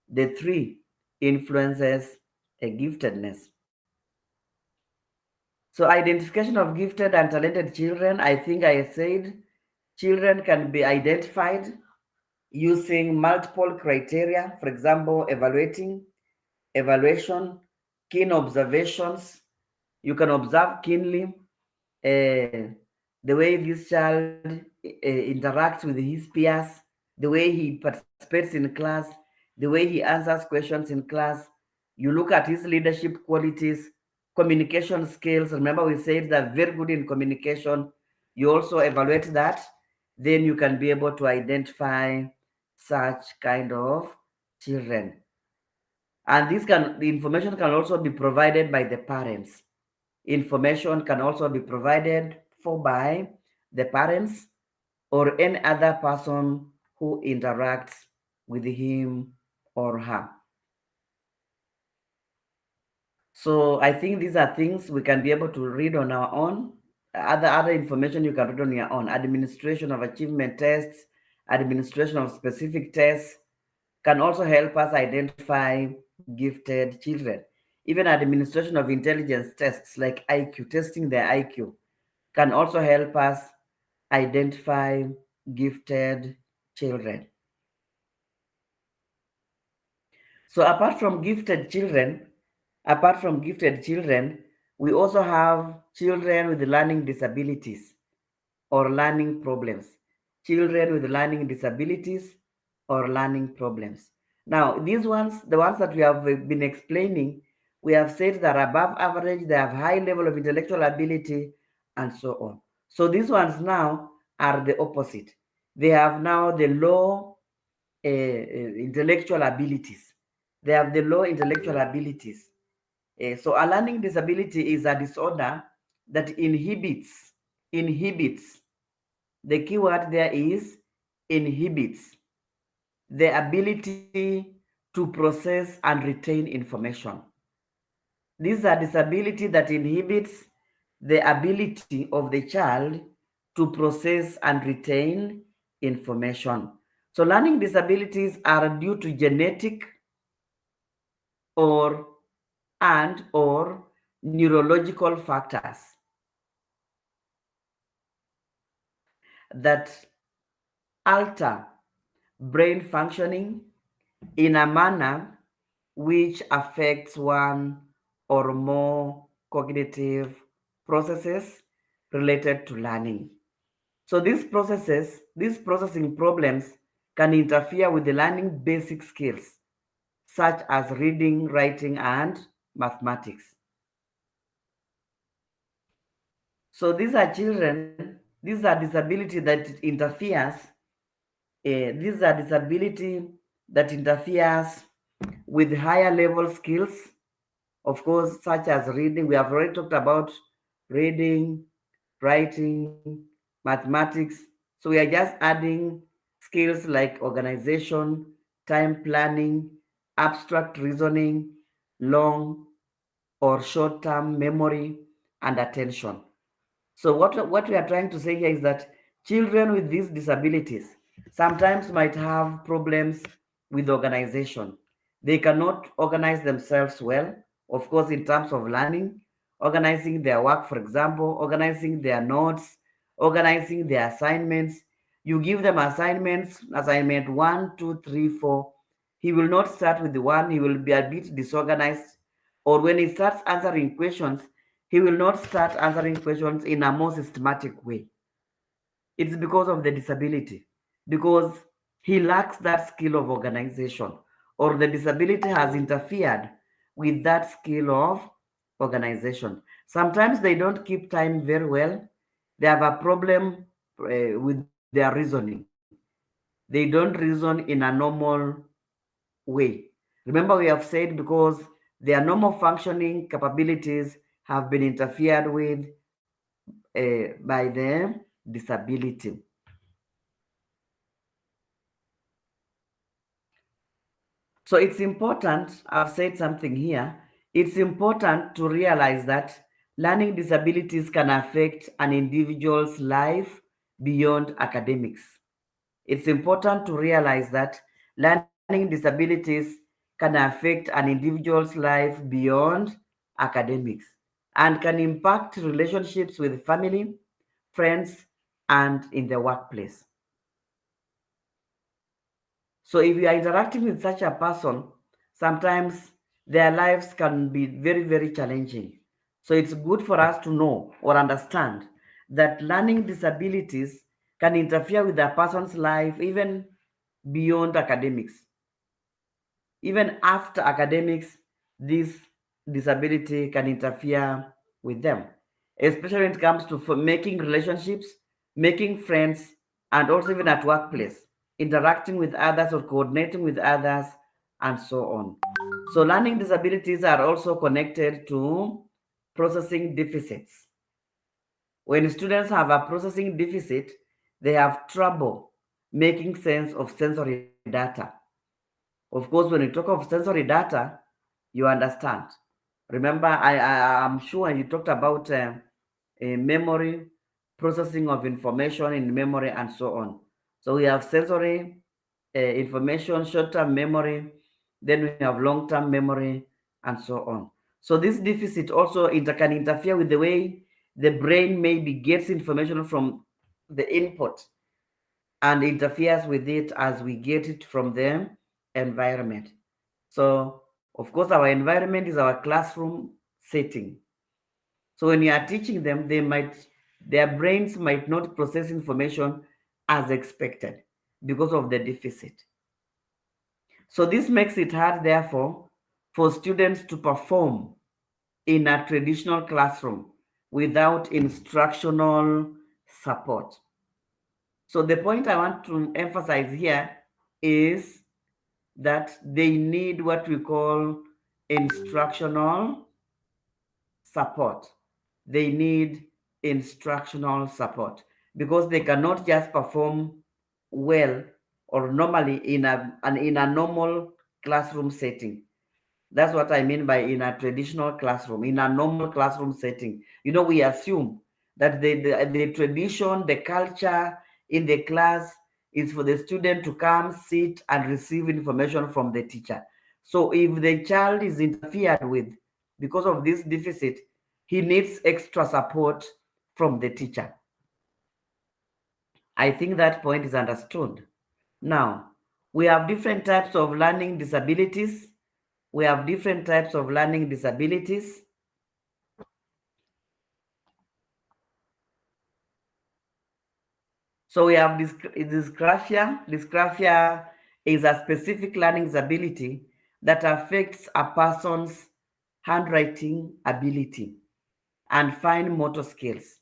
The three influences a giftedness. So identification of gifted and talented children, I think I said children can be identified using multiple criteria, for example, evaluation, keen observations. You can observe keenly the way this child interacts with his peers, the way he participates in class, the way he answers questions in class. You look at his leadership qualities, communication skills. Remember, we said they're very good in communication. You also evaluate that. Then you can be able to identify such kind of children. And the information can also be provided by the parents. Information can also be provided for by the parents or any other person who interacts with him or her. So I think these are things we can be able to read on our own. Other information you can read on your own. Administration of achievement tests, administration of specific tests can also help us identify gifted children. Even administration of intelligence tests like IQ, testing their IQ, can also help us identify gifted children. So apart from gifted children, we also have children with learning disabilities or learning problems. Children with learning disabilities or learning problems. Now, these ones, the ones that we have been explaining, we have said that above average, they have high level of intellectual ability and so on. So these ones now are the opposite. They have now the low intellectual abilities. They have the low intellectual abilities. So a learning disability is a disorder that inhibits, the key word there is inhibits the ability to process and retain information. These are disability that inhibits the ability of the child to process and retain information. So learning disabilities are due to genetic or or neurological factors that alter brain functioning in a manner which affects one or more cognitive processes related to learning. So these processing problems can interfere with the learning basic skills such as reading, writing, and mathematics. So these are disability that interferes, these are disability that interferes with higher level skills, of course, such as reading. We have already talked about reading, writing, mathematics. So we are just adding skills like organization, time planning, abstract reasoning, long or short-term memory, and attention. So what we are trying to say here is that children with these disabilities sometimes might have problems with organization. They cannot organize themselves well, of course, in terms of learning, organizing their work, for example, organizing their notes, organizing their assignments. You give them assignments, assignment 1, 2, 3, 4. He will not start with the one, he will be a bit disorganized. Or when he starts answering questions, he will not start answering questions in a more systematic way. It's because of the disability, because he lacks that skill of organization, or the disability has interfered with that skill of organization. Sometimes they don't keep time very well. They have a problem with their reasoning. They don't reason in a normal way. Remember, we have said because their normal functioning capabilities have been interfered with by the disability. So it's important, I've said something here, it's important to realize that learning disabilities can affect an individual's life beyond academics. It's important to realize that learning disabilities can affect an individual's life beyond academics and can impact relationships with family, friends, and in the workplace. So if you are interacting with such a person, sometimes their lives can be very, very challenging. So it's good for us to know or understand that learning disabilities can interfere with a person's life even beyond academics. Even after academics, this disability can interfere with them, especially when it comes to making relationships, making friends, and also even at workplace, interacting with others or coordinating with others, and so on. So learning disabilities are also connected to processing deficits. When students have a processing deficit, they have trouble making sense of sensory data. Of course, when you talk of sensory data, you understand. Remember, I'm sure you talked about a memory, processing of information in memory, and so on. So we have sensory information, short-term memory, then we have long-term memory, and so on. So this deficit also can interfere with the way the brain maybe gets information from the input and interferes with it as we get it from the environment. So, of course, our environment is our classroom setting. So when you are teaching them, their brains might not process information as expected because of the deficit. So this makes it hard, therefore, for students to perform in a traditional classroom without instructional support. So the point I want to emphasize here is that they need what we call instructional support. They need instructional support because they cannot just perform well or normally in a normal classroom setting. That's what I mean by in a traditional classroom, in a normal classroom setting. We assume that the tradition, the culture in the class is for the student to come, sit, and receive information from the teacher. So if the child is interfered with because of this deficit, he needs extra support from the teacher. I think that point is understood. Now, we have different types of learning disabilities. We have different types of learning disabilities. So we have dysgraphia. Dysgraphia is a specific learning disability that affects a person's handwriting ability and fine motor skills.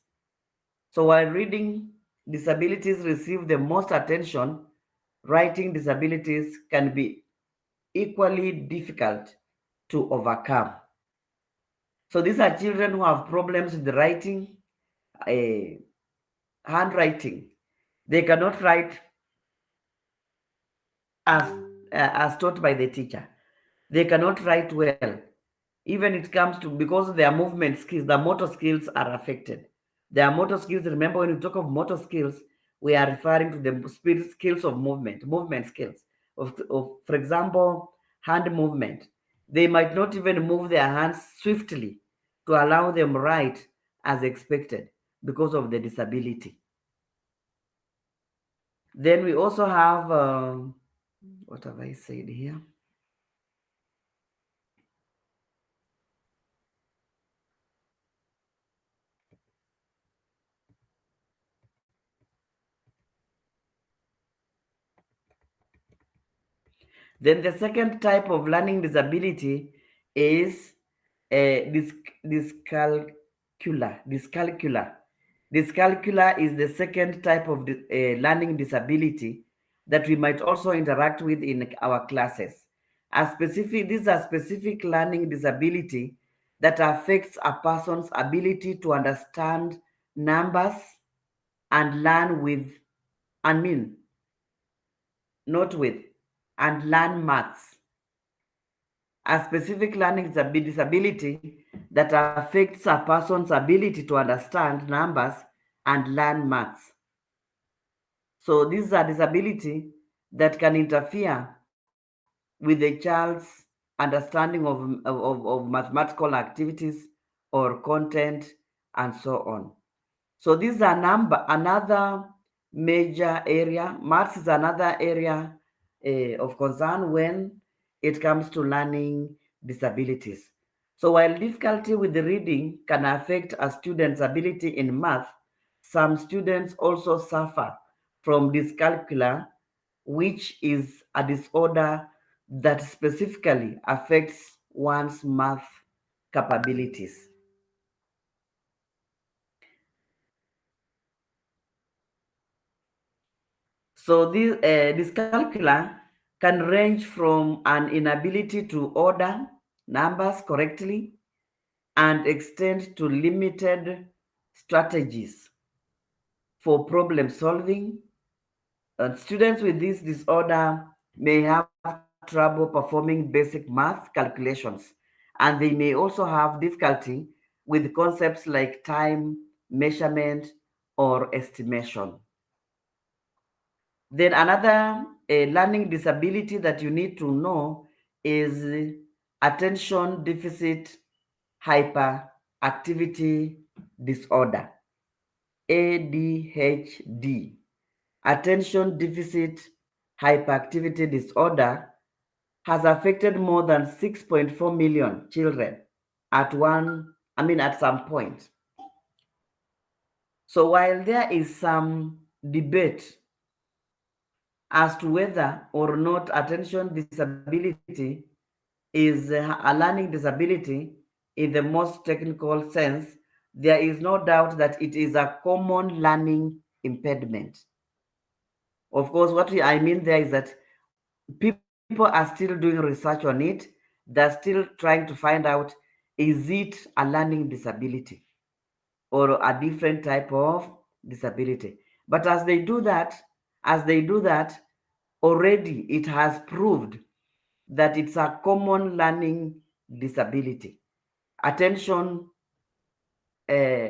So while reading disabilities receive the most attention, writing disabilities can be equally difficult to overcome. So these are children who have problems with the writing, uh, handwriting. They cannot write as as taught by the teacher. They cannot write well. Even it comes to because their movement skills, the motor skills are affected. Their motor skills, remember when we talk of motor skills, we are referring to the skills of movement skills. For example, hand movement. They might not even move their hands swiftly to allow them write as expected because of the disability. Then we also have, what have I said here? Then the second type of learning disability is dyscalculia. Dyscalculia. Dyscalculia is the second type of learning disability that we might also interact with in our classes. This is a specific learning disability that affects a person's ability to understand numbers and learn with, I mean, not with, and learn maths. A specific learning disability that affects a person's ability to understand numbers and learn maths. So this is a disability that can interfere with the child's understanding of mathematical activities or content and so on. So this is another major area. Maths is another area of concern when it comes to learning disabilities. So while difficulty with the reading can affect a student's ability in math, some students also suffer from dyscalculia, which is a disorder that specifically affects one's math capabilities. So this calcula can range from an inability to order numbers correctly and extend to limited strategies for problem solving. Students with this disorder may have trouble performing basic math calculations, and they may also have difficulty with concepts like time, measurement, or estimation. Then another learning disability that you need to know is attention deficit hyperactivity disorder, ADHD. Attention deficit hyperactivity disorder has affected more than 6.4 million children at some point. So while there is some debate as to whether or not attention disability is a learning disability in the most technical sense, there is no doubt that it is a common learning impediment. Of course, I mean there is that people are still doing research on it. They're still trying to find out, is it a learning disability or a different type of disability? But as they do that, already it has proved that it's a common learning disability. Attention uh,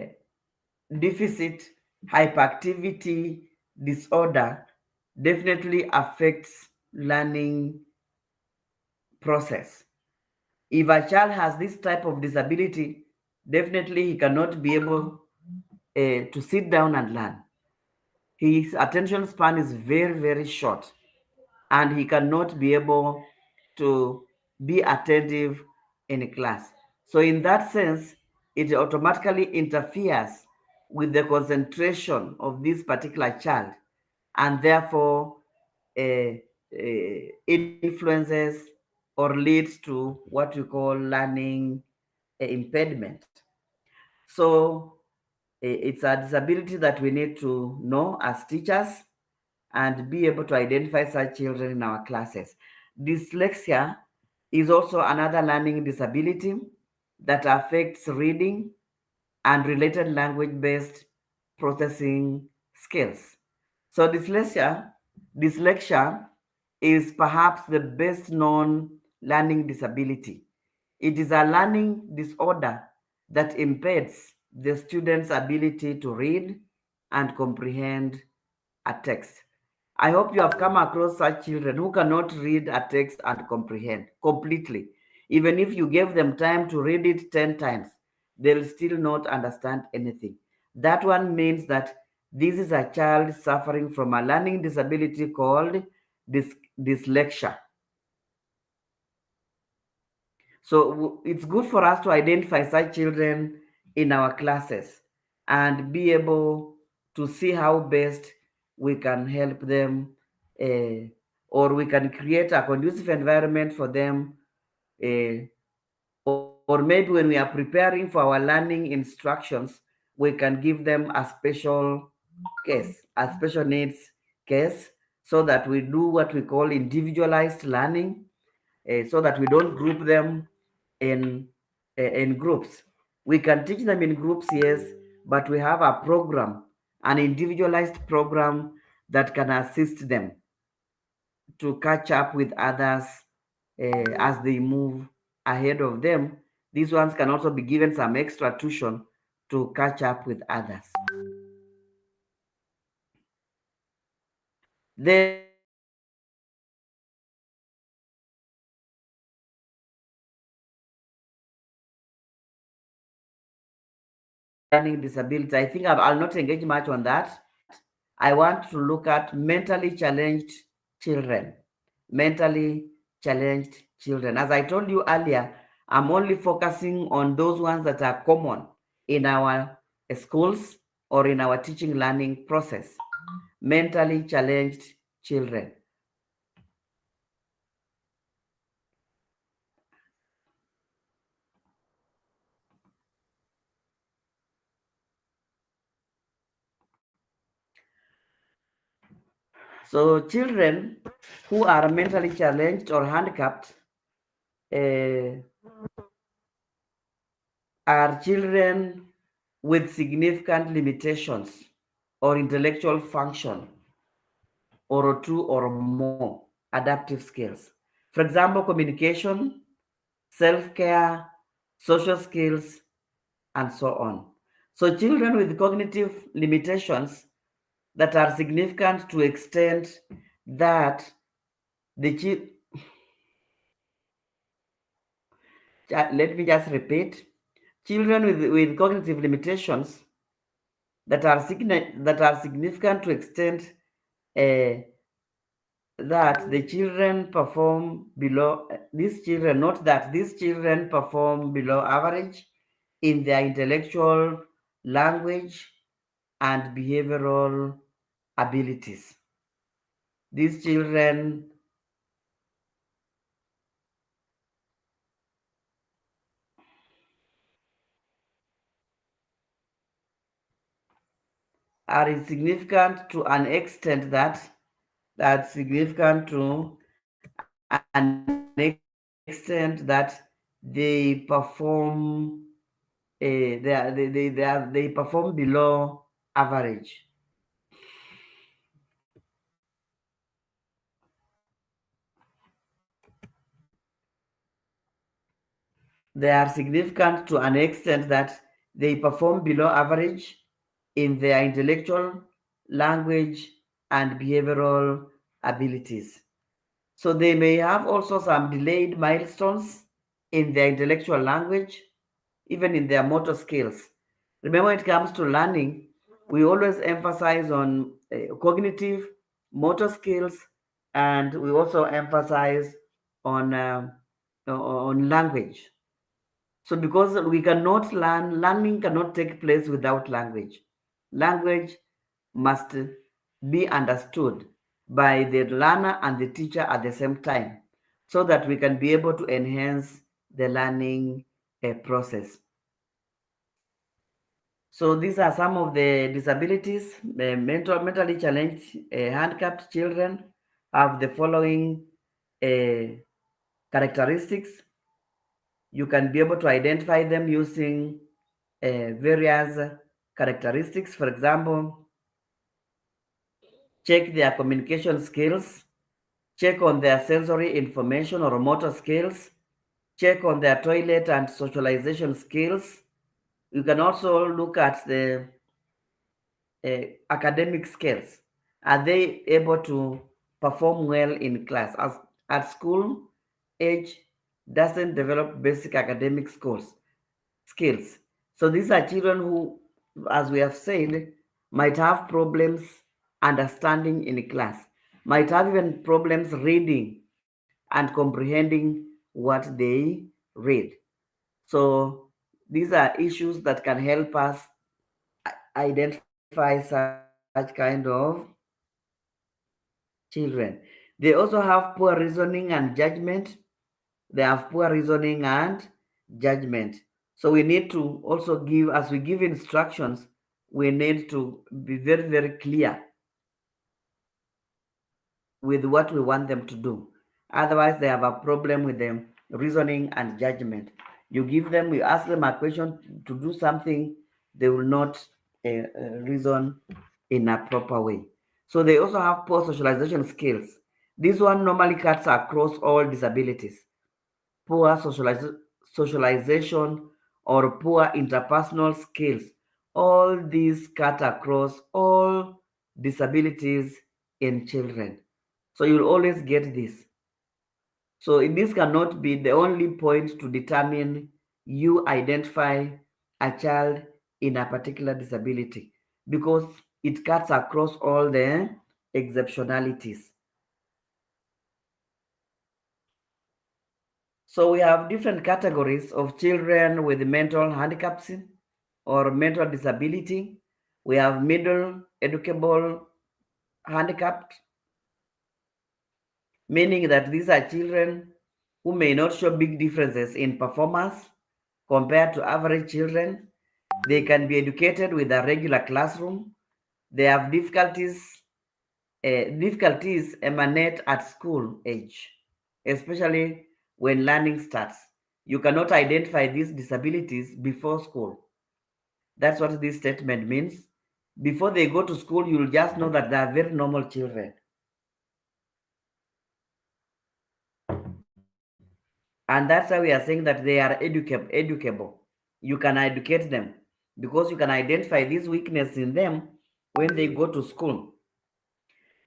deficit hyperactivity disorder definitely affects learning process. If a child has this type of disability, definitely he cannot be able to sit down and learn. His attention span is very, very short, and he cannot be able to be attentive in class. So, in that sense, it automatically interferes with the concentration of this particular child, and therefore influences or leads to what we call learning impediment. So, it's a disability that we need to know as teachers and be able to identify such children in our classes. Dyslexia is also another learning disability that affects reading and related language-based processing skills. So dyslexia is perhaps the best known learning disability. It is a learning disorder that impedes the student's ability to read and comprehend a text. I hope you have come across such children who cannot read a text and comprehend completely. Even if you gave them time to read it 10 times, they'll still not understand anything. That one means that this is a child suffering from a learning disability called dyslexia. So it's good for us to identify such children in our classes and be able to see how best we can help them, uh, or we can create a conducive environment for them, or maybe when we are preparing for our learning instructions, we can give them a special case, a special needs case, so that we do what we call individualized learning, so that we don't group them in in groups. We can teach them in groups, yes, but we have a program, an individualized program that can assist them to catch up with others as they move ahead of them. These ones can also be given some extra tuition to catch up with others. Then we have learning disability. I think I'll not engage much on that. I want to look at mentally challenged children. Mentally challenged children. As I told you earlier, I'm only focusing on those ones that are common in our schools or in our teaching learning process. Mentally challenged children. So children who are mentally challenged or handicapped uh, are children with significant limitations or intellectual function or two or more adaptive skills. For example, communication, self-care, social skills, and so on. So children with cognitive limitations that are significant to extent that the let me just repeat, children with cognitive limitations that are significant to extent uh, that the children perform below these children, not that these children perform below average in their intellectual, language, and behavioral abilities. These children are insignificant to an extent that's significant to an extent that they perform they perform below average. They are significant to an extent that they perform below average in their intellectual, language, and behavioral abilities. So they may have also some delayed milestones in their intellectual language, even in their motor skills. Remember, when it comes to learning, we always emphasize on cognitive, motor skills, and we also emphasize on language. So because we cannot learn, learning cannot take place without language. Language must be understood by the learner and the teacher at the same time so that we can be able to enhance the learning process. So these are some of the disabilities. Mentally challenged, handicapped children have the following characteristics. You can be able to identify them using various characteristics. For example, check their communication skills, check on their sensory information or motor skills, check on their toilet and socialization skills. You can also look at the academic skills. Are they able to perform well in class? As at school, age doesn't develop basic academic skills. So these are children who, as we have said, might have problems understanding in class, might have even problems reading and comprehending what they read. So these are issues that can help us identify such kind of children. They also have poor reasoning and judgment. They have poor reasoning and judgment. So we need to also give, as we give instructions, we need to be very, very clear with what we want them to do. Otherwise, they have a problem with them reasoning and judgment. You ask them a question to do something, they will not reason in a proper way. So they also have poor socialization skills. This one normally cuts across all disabilities. Poor socialization or poor interpersonal skills. All these cut across all disabilities in children. So you'll always get this. So this cannot be the only point to determine you identify a child in a particular disability because it cuts across all the exceptionalities. So we have different categories of children with mental handicaps or mental disability. We have middle educable handicapped, meaning that these are children who may not show big differences in performance compared to average children. They can be educated with a regular classroom. They have difficulties emanate at school age, especially when learning starts. You cannot identify these disabilities before school. That's what this statement means. Before they go to school, you'll just know that they are very normal children. And that's why we are saying that they are educable. You can educate them because you can identify this weakness in them when they go to school.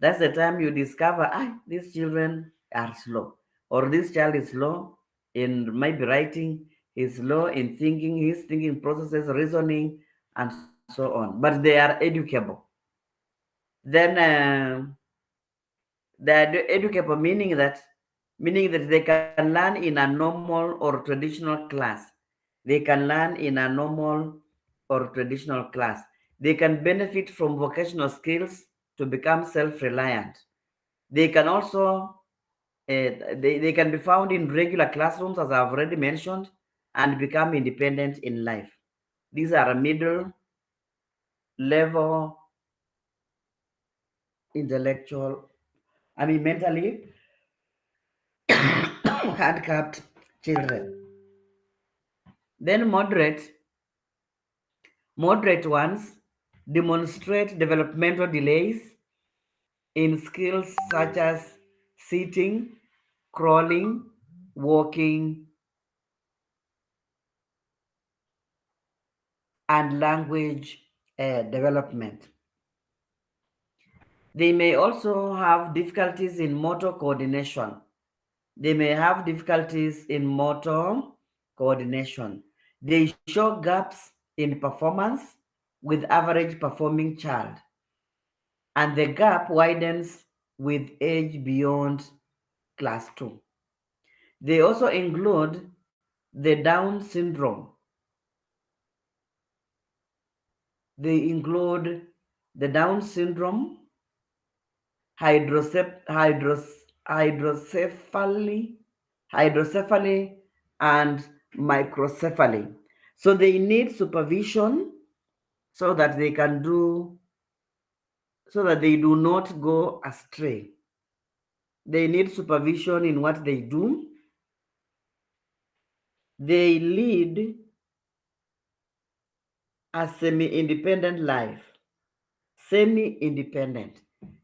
That's the time you discover, these children are slow, or this child is slow in maybe writing, he's slow in thinking, his thinking processes, reasoning, and so on. But they are educable. Then they are educable, meaning that they can learn in a normal or traditional class. They can learn in a normal or traditional class. They can benefit from vocational skills to become self-reliant. They can also they can be found in regular classrooms, as I've already mentioned, and become independent in life. These are middle level intellectual, mentally handicapped children. Then moderate ones demonstrate developmental delays in skills such as sitting, crawling, walking, and language development. They may also have difficulties in motor coordination. They may have difficulties in motor coordination. They show gaps in performance with average performing child, and the gap widens with age beyond class 2. They also include the Down syndrome. They include the Down syndrome, hydrocep- hydros- hydrocephaly, hydrocephaly, and microcephaly. So they need supervision so that they can do, so that they do not go astray. They need supervision in what they do. They lead a semi-independent life. Semi-independent.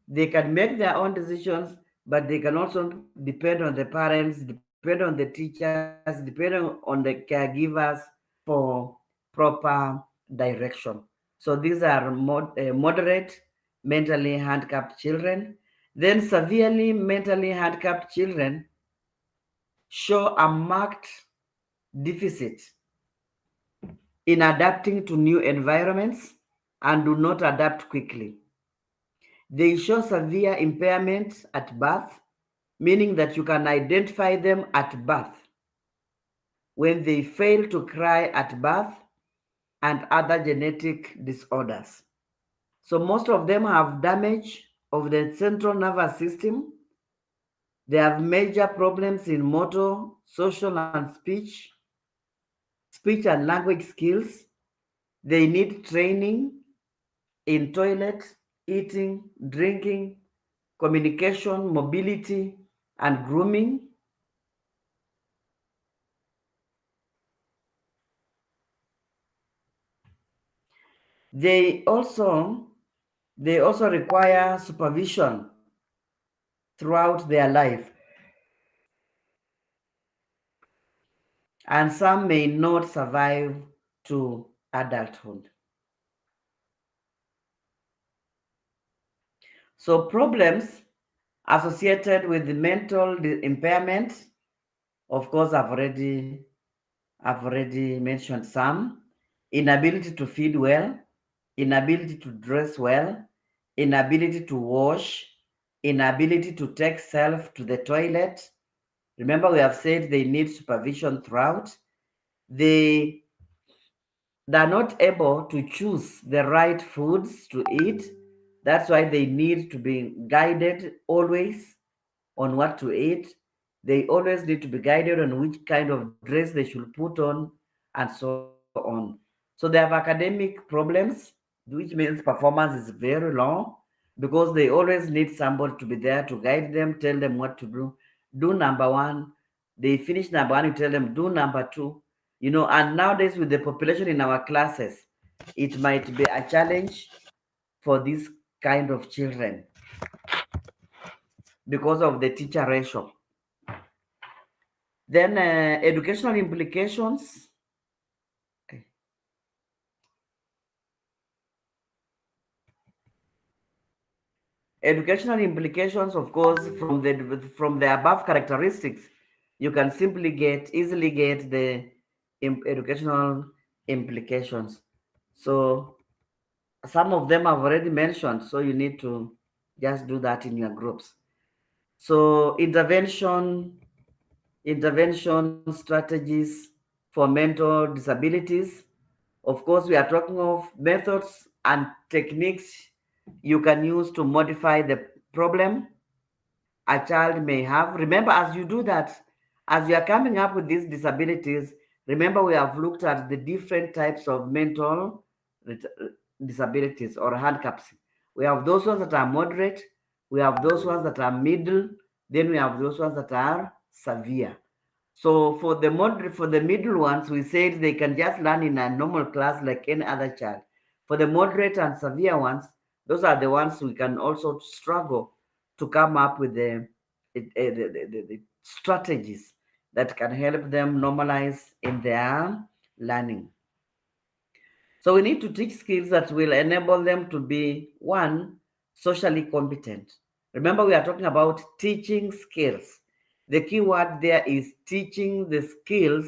They can make their own decisions, but they can also depend on the parents, depend on the teachers, depend on the caregivers for proper direction. So these are moderate mentally handicapped children. Then severely mentally handicapped children show a marked deficit in adapting to new environments and do not adapt quickly. They show severe impairment at birth, meaning that you can identify them at birth when they fail to cry at birth and other genetic disorders. So most of them have damage of the central nervous system. They have major problems in motor, social, and speech and language skills. They need training in toilet, eating, drinking, communication, mobility, and grooming. They also they also require supervision throughout their life, and some may not survive to adulthood. So problems associated with the mental impairment, of course, I've already mentioned some. Inability to feed well, inability to dress well, inability to wash, inability to take self to the toilet. Remember, we have said they need supervision throughout. They they're not able to choose the right foods to eat. That's why they need to be guided always on what to eat. They always need to be guided on which kind of dress they should put on, and so on. So they have academic problems, which means performance is very low because they always need somebody to be there to guide them, tell them what to do. Do number one. They finish number one, you tell them do number two. And nowadays with the population in our classes, it might be a challenge for this kind of children because of the teacher ratio. Then educational implications. Educational implications, of course, from the above characteristics, you can easily get the educational implications. So some of them I've already mentioned, so you need to just do that in your groups. So intervention strategies for mental disabilities. Of course, we are talking of methods and techniques you can use to modify the problem a child may have. Remember, as you do that, as you are coming up with these disabilities, remember we have looked at the different types of mental disabilities or handicaps. We have those ones that are moderate, we have those ones that are middle, then we have those ones that are severe. So for the middle ones, we said they can just learn in a normal class like any other child. For the moderate and severe ones, those are the ones we can also struggle to come up with the strategies that can help them normalize in their learning. So we need to teach skills that will enable them to be, one, socially competent. Remember, we are talking about teaching skills. The key word there is teaching the skills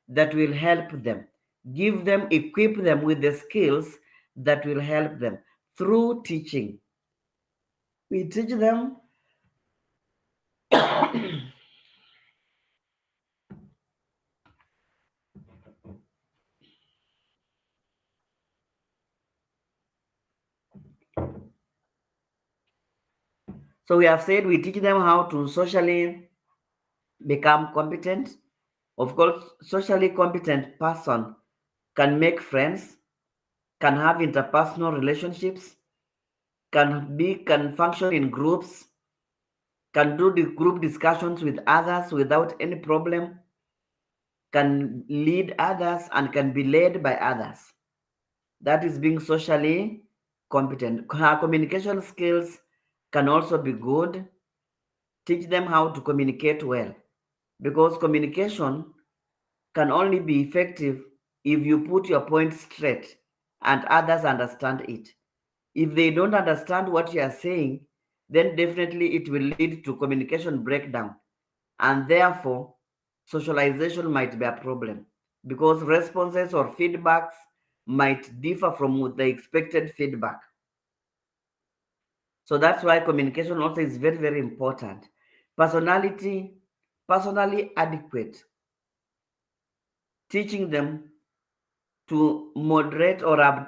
that will help them. Give them, equip them with the skills that will help them through teaching. We teach them so we have said we teach them how to socially become competent. Of course, socially competent person can make friends, can have interpersonal relationships, can function in groups, can do the group discussions with others without any problem, can lead others and can be led by others. That is being socially competent. Her communication skills can also be good. Teach them how to communicate well, because communication can only be effective if you put your point straight and others understand it. If they don't understand what you are saying, then definitely it will lead to communication breakdown, and therefore socialization might be a problem, because responses or feedbacks might differ from the expected feedback. So that's why communication also is very, very important. Personality, personally adequate, teaching them to moderate or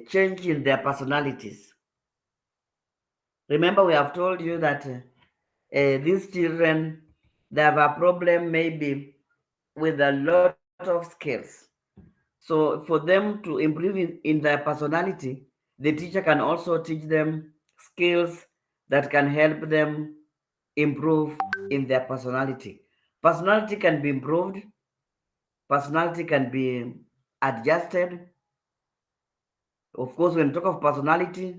change in their personalities. Remember, we have told you that these children, they have a problem maybe with a lot of skills. So for them to improve in their personality, the teacher can also teach them skills that can help them improve in their personality. Personality can be improved, personality can be adjusted. Of course, when we talk of personality,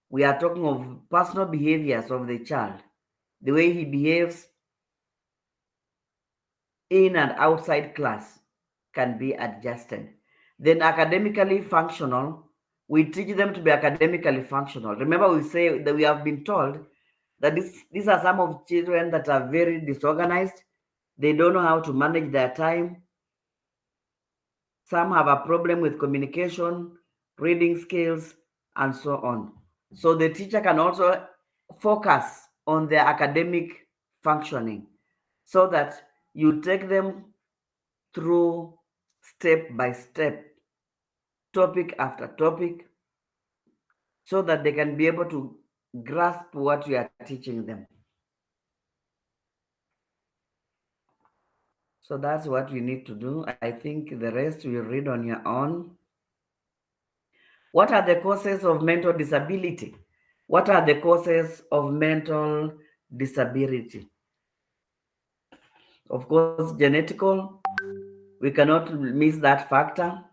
we are talking of personal behaviors of the child, the way he behaves in and outside class can be adjusted. Then academically functional, we teach them to be academically functional. Remember, we say that we have been told that these are some of children that are very disorganized. They don't know how to manage their time. Some have a problem with communication, reading skills, and so on. So the teacher can also focus on their academic functioning so that you take them through step by step, topic after topic, so that they can be able to grasp what you are teaching them. So that's what you need to do. I think the rest you read on your own. What are the causes of mental disability? What are the causes of mental disability? Of course, genetical, we cannot miss that factor.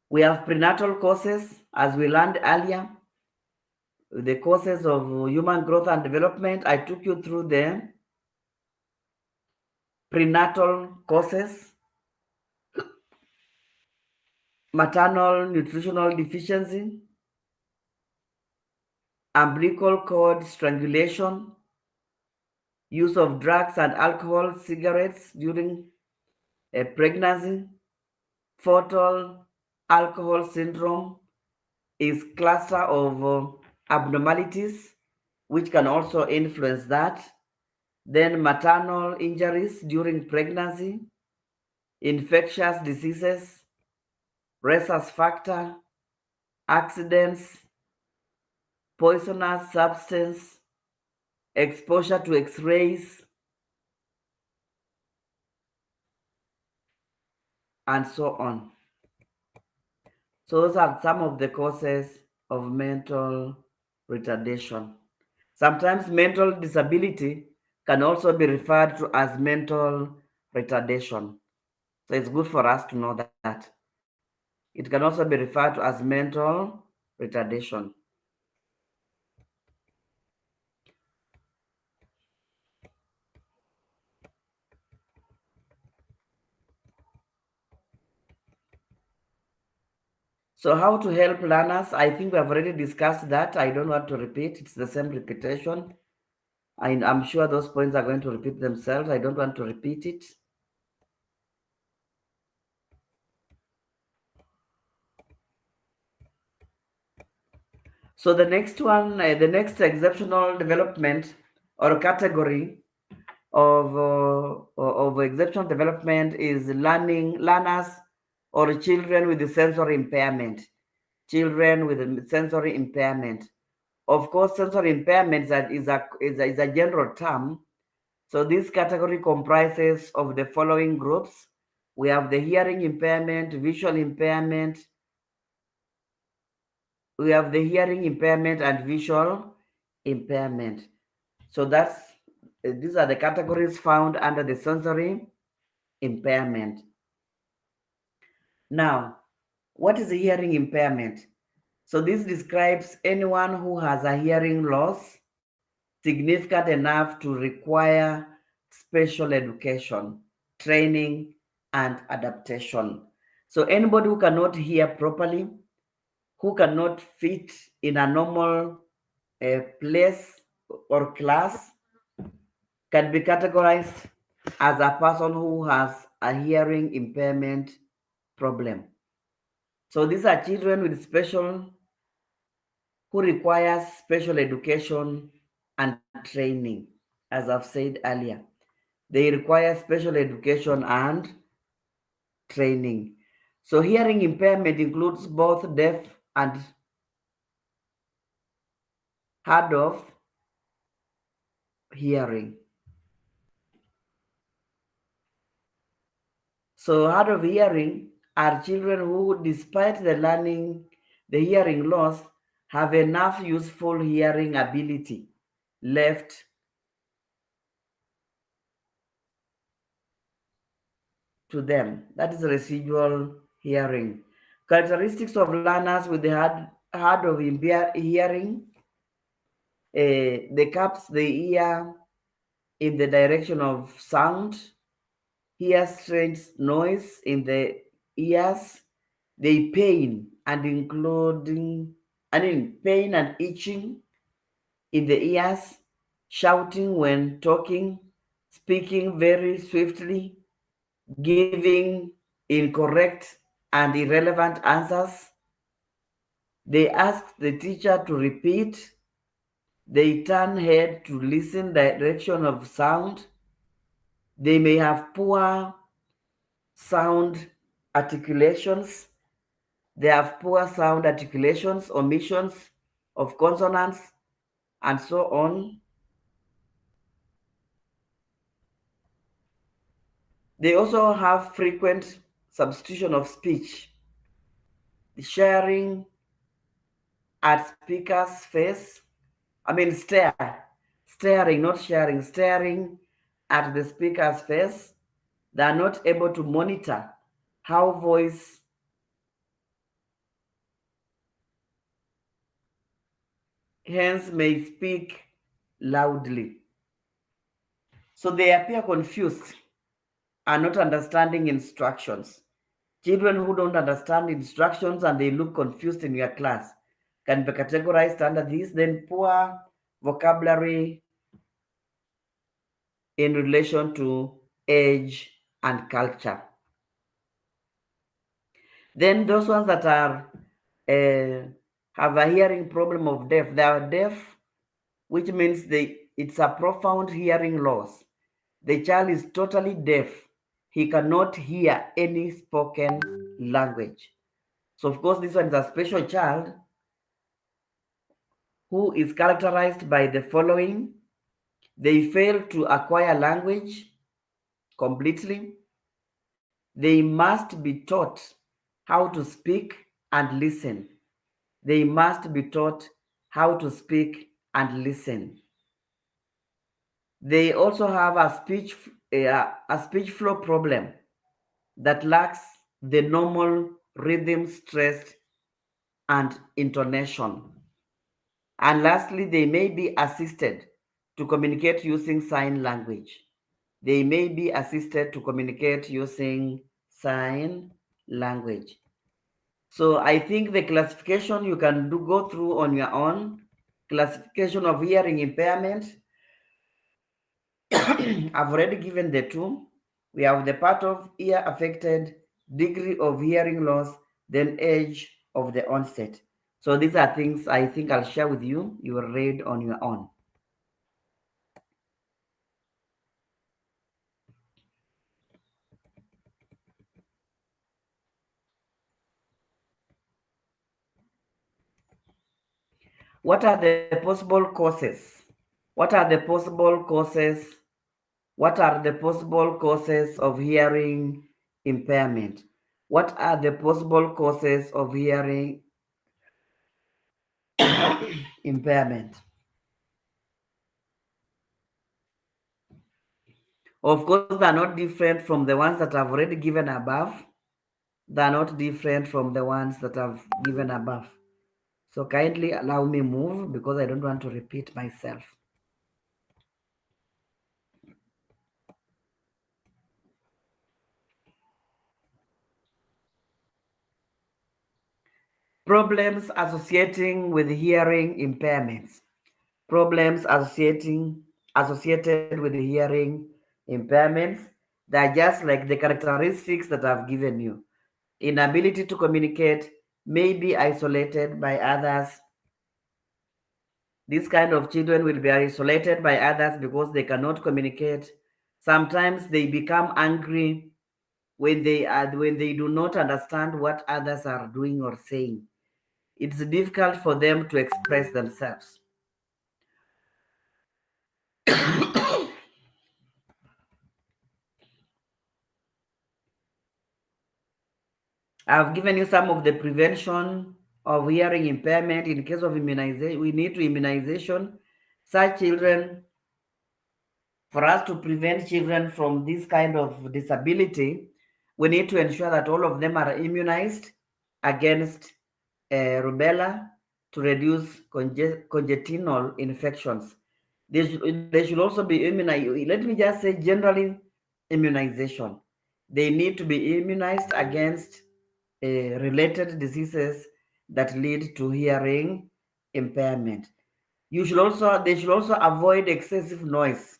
We have prenatal causes, as we learned earlier, the causes of human growth and development. I took you through the prenatal causes, maternal nutritional deficiency, umbilical cord strangulation, use of drugs and alcohol, cigarettes during a pregnancy, fetal alcohol syndrome is cluster of abnormalities which can also influence that. Then maternal injuries during pregnancy, infectious diseases, rhesus factor, accidents, poisonous substance, exposure to X-rays, and so on. So those are some of the causes of mental retardation. Sometimes mental disability can also be referred to as mental retardation. So it's good for us to know that. It can also be referred to as mental retardation. So how to help learners? I think we have already discussed that. I don't want to repeat. It's the same repetition. I'm sure those points are going to repeat themselves. I don't want to repeat it. So the next one, the next exceptional development or category of exceptional development is learners or children with sensory impairment. Children with sensory impairment. Of course, sensory impairment is a general term. So this category comprises of the following groups. We have the hearing impairment, visual impairment. We have the hearing impairment and visual impairment. So these are the categories found under the sensory impairment. Now, what is a hearing impairment? So this describes anyone who has a hearing loss significant enough to require special education, training, and adaptation. So anybody who cannot hear properly, who cannot fit in a normal place or class, can be categorized as a person who has a hearing impairment problem. So these are children with who requires special education and training, as I've said earlier. They require special education and training. So hearing impairment includes both deaf and hard of hearing. So hard of hearing are children who, despite the hearing loss, have enough useful hearing ability left to them. That is residual hearing. Characteristics of learners with the hard of hearing, they caps the ear in the direction of sound, hear strange noise in the ears, they pain and itching in the ears, shouting when talking, speaking very swiftly, giving incorrect and irrelevant answers. They ask the teacher to repeat. They turn head to listen direction of sound. They may have poor sound articulations. They have poor sound articulations, omissions of consonants, and so on. They also have frequent substitution of speech, sharing at speaker's face. Staring, not sharing, staring at the speaker's face. They are not able to monitor how voice hence may speak loudly. So they appear confused and not understanding instructions. Children who don't understand instructions and they look confused in your class can be categorized under this. Then poor vocabulary in relation to age and culture. Then those ones that are have a hearing problem of deaf, they are deaf, which means it's a profound hearing loss. The child is totally deaf. He cannot hear any spoken language. So of course, this one is a special child who is characterized by the following. They fail to acquire language completely. They must be taught how to speak and listen. They must be taught how to speak and listen. They also have a speech flow problem that lacks the normal rhythm, stress, and intonation. And lastly, they may be assisted to communicate using sign language. They may be assisted to communicate using sign language. So I think the classification you can go through on your own. Classification of hearing impairment. I've already given the two. We have the part of ear affected, degree of hearing loss, then age of the onset. So these are things I think I'll share with you. You will read on your own. What are the possible causes? What are the possible causes? What are the possible causes of hearing impairment? What are the possible causes of hearing impairment? Of course, they're not different from the ones that I've already given above. They're not different from the ones that I've given above. So kindly allow me move because I don't want to repeat myself. Problems associating with hearing impairments. Problems associated with hearing impairments. They're just like the characteristics that I've given you. Inability to communicate, may be isolated by others. These kind of children will be isolated by others because they cannot communicate. Sometimes they become angry when they do not understand what others are doing or saying. It's difficult for them to express themselves. I've given you some of the prevention of hearing impairment in case of immunization. We need to immunization such children. For us to prevent children from this kind of disability, we need to ensure that all of them are immunized against rubella to reduce congenital infections. They should also be immunized. Let me just say generally immunization. They need to be immunized against related diseases that lead to hearing impairment. They should also avoid excessive noise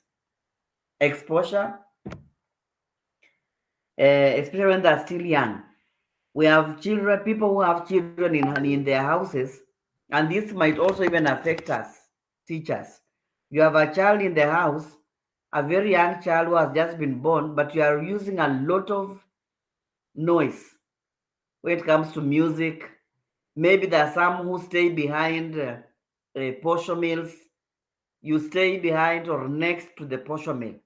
exposure, especially when they're still young. We have children, people who have children in their houses, and this might also even affect us, teachers. You have a child in the house, a very young child who has just been born, but you are using a lot of noise when it comes to music. Maybe there are some who stay behind posho mills. You stay behind or next to the posho mill,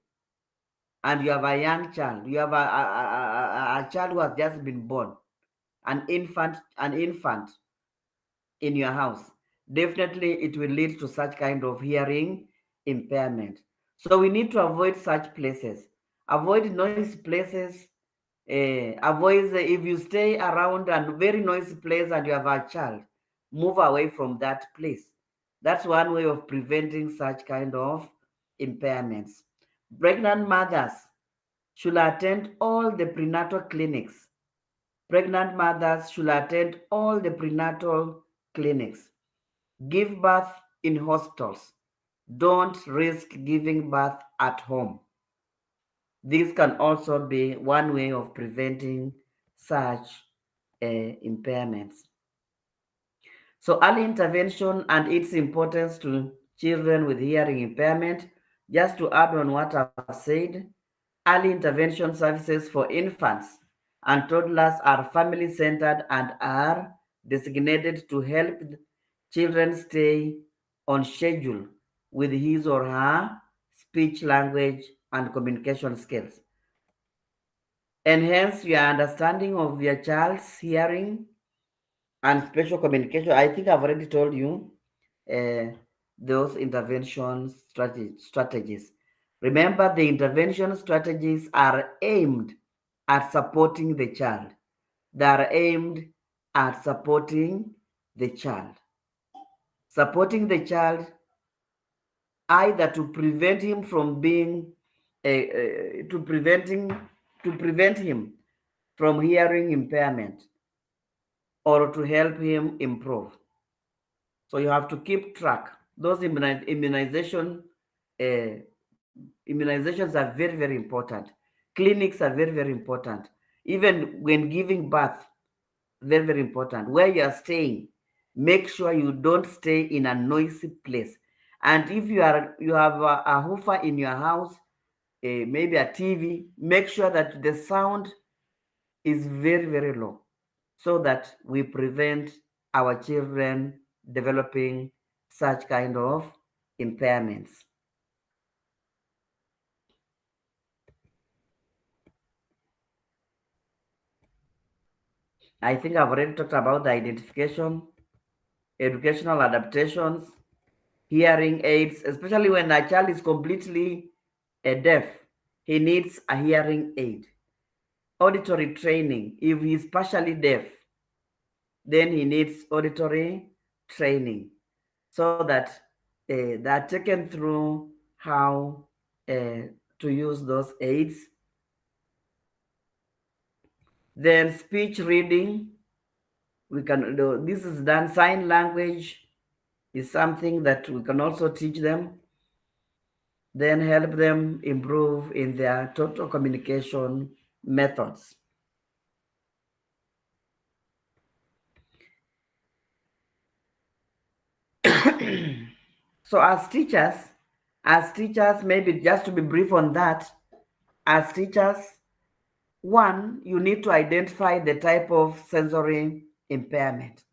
and you have a young child. You have a child who has just been born, an infant in your house. Definitely, it will lead to such kind of hearing impairment. So we need to avoid such places. Avoid noisy places. Avoid if you stay around a very noisy place and you have a child, move away from that place. That's one way of preventing such kind of impairments. Pregnant mothers should attend all the prenatal clinics. Pregnant mothers should attend all the prenatal clinics. Give birth in hospitals. Don't risk giving birth at home. This can also be one way of preventing such impairments. So early intervention and its importance to children with hearing impairment. Just to add on what I've said, early intervention services for infants and toddlers are family-centered and are designated to help children stay on schedule with his or her speech, language, and communication skills. Enhance your understanding of your child's hearing and spatial communication. I think I've already told you uh, those intervention strategies. Remember, the intervention strategies are aimed at supporting the child. They are aimed at supporting the child. Supporting the child either to prevent him from being, to preventing, to prevent him from hearing impairment, or to help him improve. So you have to keep track. Those uh, immunizations are very, very important. Clinics are very, very important. Even when giving birth, very, very important. Where you are staying, make sure you don't stay in a noisy place. And if you have a hoofer in your house, maybe a TV, make sure that the sound is very, very low so that we prevent our children developing such kind of impairments. I think I've already talked about the identification, educational adaptations, hearing aids, especially when a child is completely deaf, he needs a hearing aid. Auditory training, if he's partially deaf, then he needs auditory training so that they're taken through how to use those aids. Then speech reading, we can do this is done. Sign language is something that we can also teach them, then help them improve in their total communication methods. So as teachers, maybe just to be brief on that, as teachers, one, you need to identify the type of sensory impairment,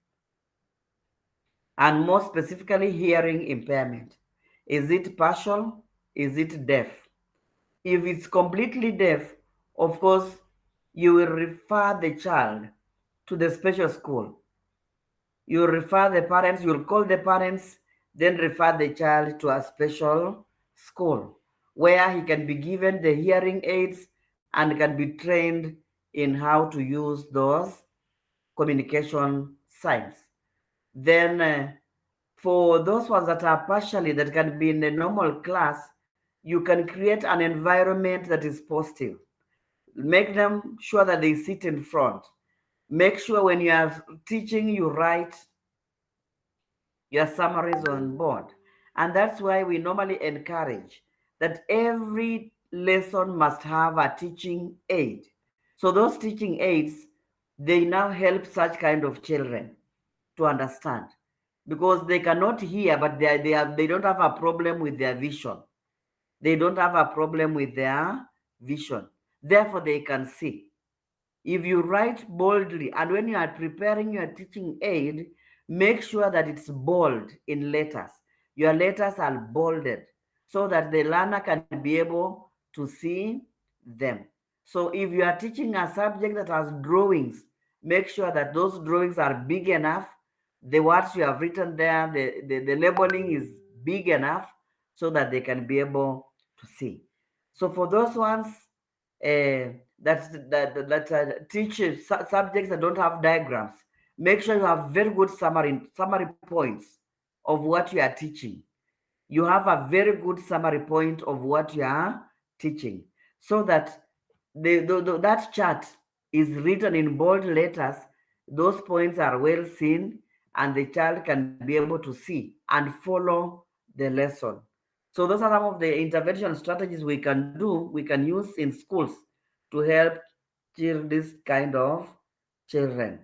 and more specifically, hearing impairment. Is it partial? Is it deaf? If it's completely deaf, of course, you will refer the child to the special school. You refer the parents, you'll call the parents, then refer the child to a special school where he can be given the hearing aids and can be trained in how to use those communication signs. Then, for those ones that are partially, that can be in the normal class, you can create an environment that is positive. Make them sure that they sit in front. Make sure when you are teaching, you write your summaries on board. And that's why we normally encourage that every lesson must have a teaching aid. So those teaching aids, they now help such kind of children to understand because they cannot hear, but they don't have a problem with their vision. They don't have a problem with their vision. Therefore, they can see. If you write boldly, and when you are preparing your teaching aid, make sure that it's bold in letters. Your letters are bolded so that the learner can be able to see them. So if you are teaching a subject that has drawings, make sure that those drawings are big enough. The words you have written there, the labeling is big enough so that they can be able to see. So for those ones, that teach subjects that don't have diagrams, make sure you have very good summary points of what you are teaching. You have a very good summary point of what you are teaching so that that chart is written in bold letters. Those points are well seen and the child can be able to see and follow the lesson. So those are some of the intervention strategies we can use in schools to help this kind of children.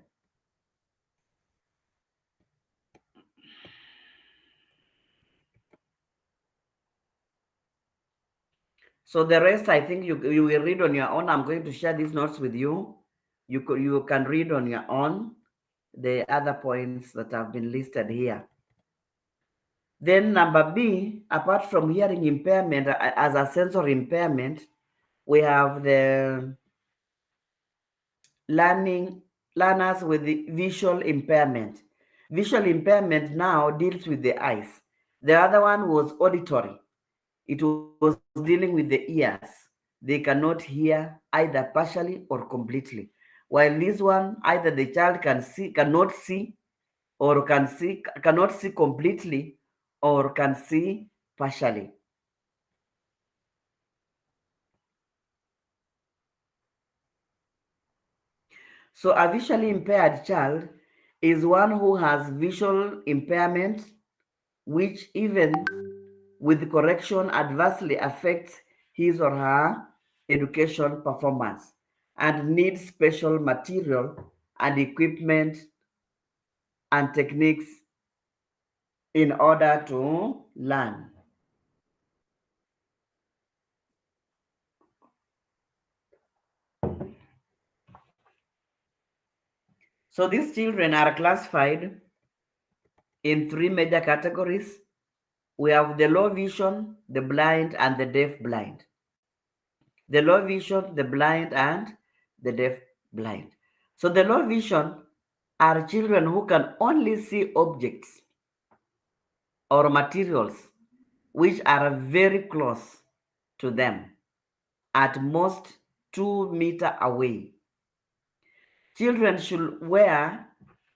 So the rest, I think you will read on your own. I'm going to share these notes with you. You can read on your own the other points that have been listed here. Then number B, apart from hearing impairment as a sensory impairment, we have the learners with the visual impairment. Visual impairment now deals with the eyes. The other one was auditory. It was dealing with the ears. They cannot hear either partially or completely. While this one, either the child cannot see, or cannot see completely, or can see partially. So a visually impaired child is one who has visual impairment, which even with correction adversely affects his or her education performance and needs special material and equipment and techniques in order to learn. So these children are classified in three major categories. We have the low vision, the blind, and the deaf blind. The low vision, the blind, and the deaf blind. So the low vision are children who can only see objects or materials which are very close to them, at most 2 meters away. Children should wear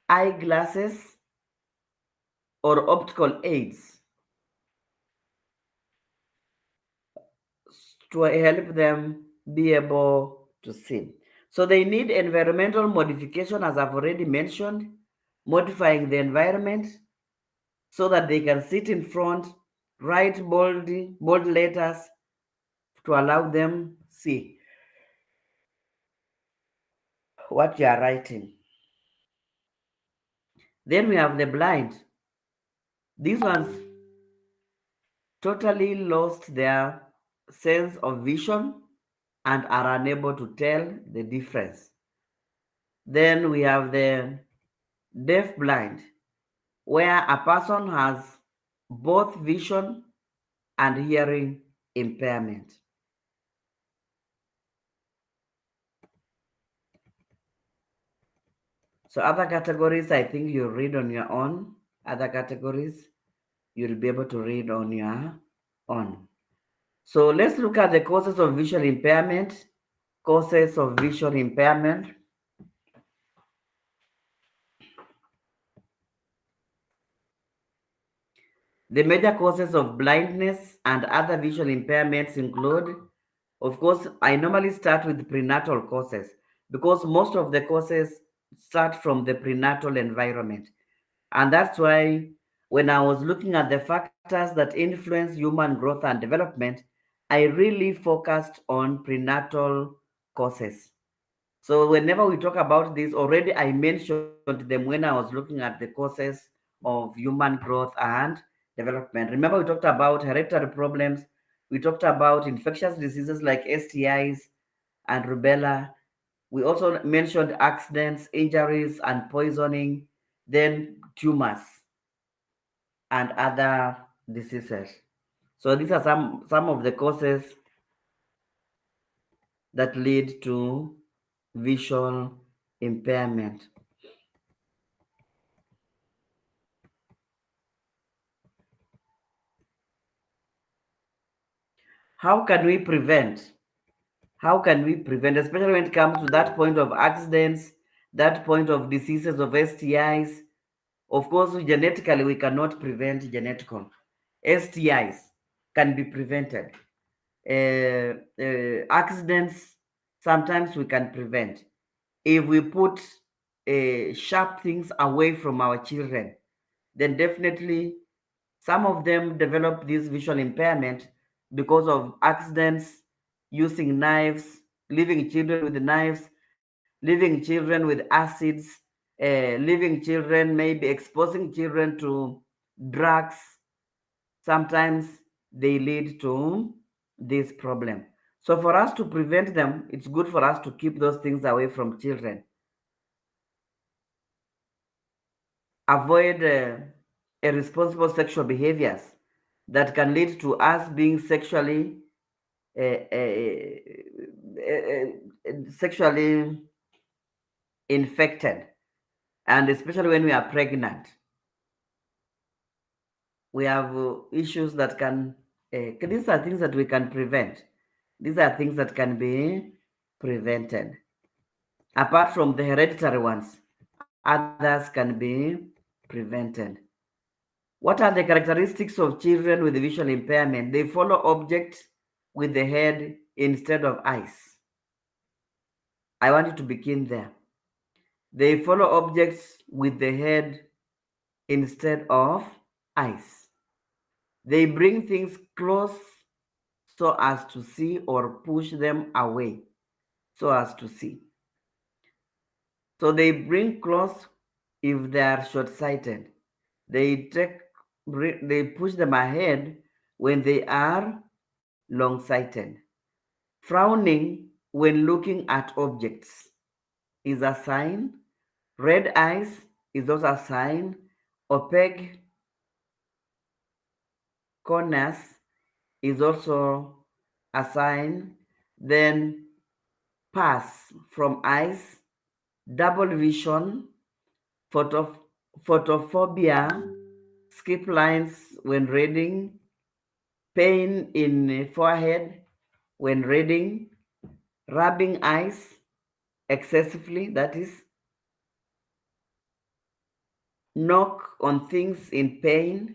eyeglasses or optical aids to help them be able to see. So they need environmental modification, as I've already mentioned, modifying the environment so that they can sit in front, write bold letters to allow them see what you are writing. Then we have the blind. These ones totally lost their sense of vision and are unable to tell the difference. Then we have the deaf blind, where a person has both vision and hearing impairment. So other categories, I think you'll read on your own. Other categories, you'll be able to read on your own. So let's look at the causes of visual impairment. Causes of visual impairment. The major causes of blindness and other visual impairments include, of course, I normally start with prenatal causes because most of the causes start from the prenatal environment. And that's why when I was looking at the factors that influence human growth and development, I really focused on prenatal causes. So whenever we talk about this, already I mentioned them when I was looking at the causes of human growth and development. Remember, we talked about hereditary problems, we talked about infectious diseases like STIs and rubella. We also mentioned accidents, injuries, and poisoning, then tumors and other diseases. So these are some of the causes that lead to visual impairment. How can we prevent? How can we prevent, especially when it comes to that point of accidents, that point of diseases of STIs? Of course, genetically, we cannot prevent genetical. STIs can be prevented. Accidents, sometimes we can prevent. If we put sharp things away from our children, then definitely some of them develop this visual impairment because of accidents, using knives, leaving children with knives, leaving children with acids, leaving children, maybe exposing children to drugs. Sometimes they lead to this problem. So for us to prevent them, it's good for us to keep those things away from children. Avoid irresponsible sexual behaviors that can lead to us being uh, uh, sexually infected, and especially when we are pregnant. We have issues that can, these are things that we can prevent. These are things that can be prevented. Apart from the hereditary ones, others can be prevented. What are the characteristics of children with visual impairment? They follow objects with the head instead of eyes. I want you to begin there. They follow objects with the head instead of eyes. They bring things close so as to see or push them away so as to see. So they bring close if they are short-sighted. They they push them ahead when they are long-sighted. Frowning when looking at objects is a sign. Red eyes is also a sign. Opaque corners is also a sign. Then pass from eyes, double vision, photophobia, skip lines when reading, pain in forehead when reading, rubbing eyes excessively, that is, knock on things in pain,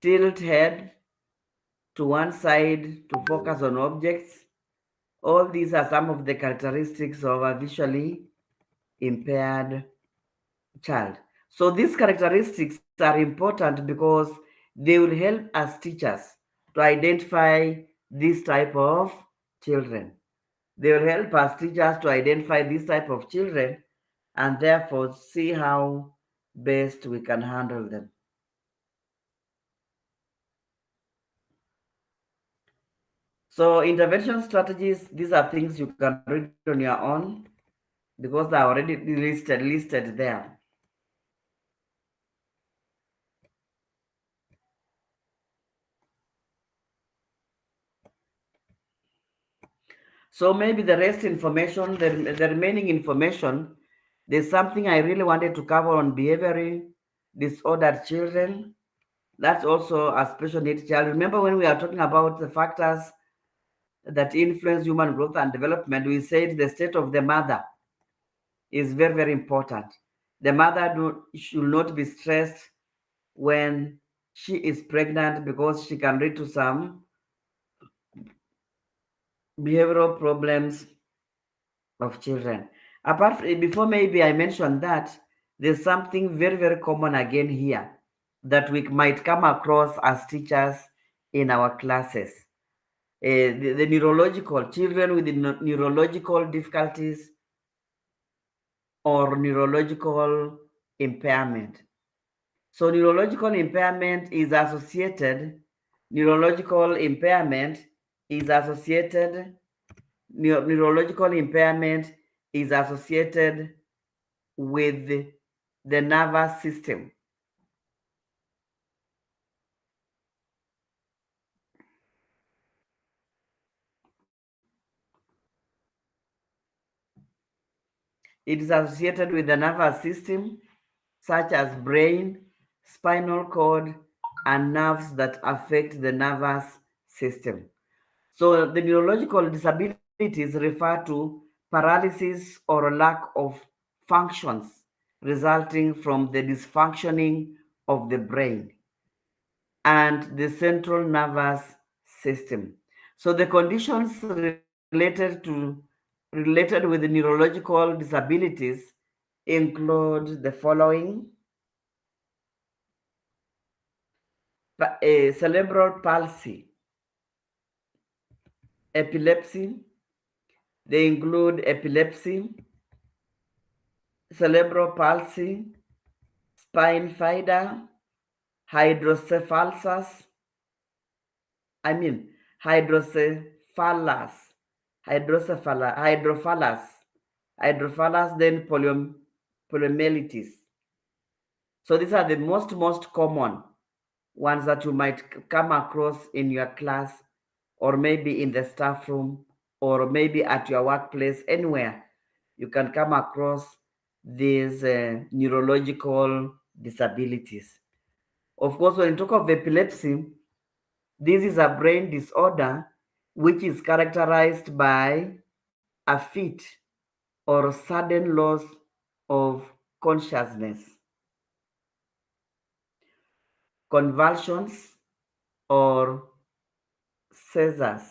tilt head to one side to focus on objects. All these are some of the characteristics of a visually impaired child. So these characteristics are important because they will help us teachers to identify this type of children. They will help us teachers to identify this type of children and therefore see how best we can handle them. So intervention strategies, these are things you can read on your own because they're already listed there. So maybe the rest information, the remaining information, there's something I really wanted to cover on behavioral disordered children. That's also a special needs child. Remember when we are talking about the factors that influence human growth and development, we said the state of the mother is very, very important. The mother should not be stressed when she is pregnant because she can lead to some behavioral problems of children. Before maybe I mentioned that, there's something very, very common again here that we might come across as teachers in our classes. The neurological, children with the neurological difficulties or neurological impairment. So neurological impairment is associated, neurological impairment is associated with the nervous system. It is associated with the nervous system, such as brain, spinal cord, and nerves that affect the nervous system. So the neurological disabilities refer to paralysis or lack of functions resulting from the dysfunctioning of the brain and the central nervous system. So the conditions related with the neurological disabilities include the following: cerebral palsy, epilepsy. They include epilepsy, cerebral palsy, spine fever, hydrocephalus, I mean hydrocephalus, hydrocephalus, hydrocephalus, then poliomyelitis. So these are the most common ones that you might come across in your class or maybe in the staff room or maybe at your workplace, anywhere you can come across these neurological disabilities. Of course, when you talk of epilepsy, this is a brain disorder which is characterized by a fit or sudden loss of consciousness, convulsions, or seizures.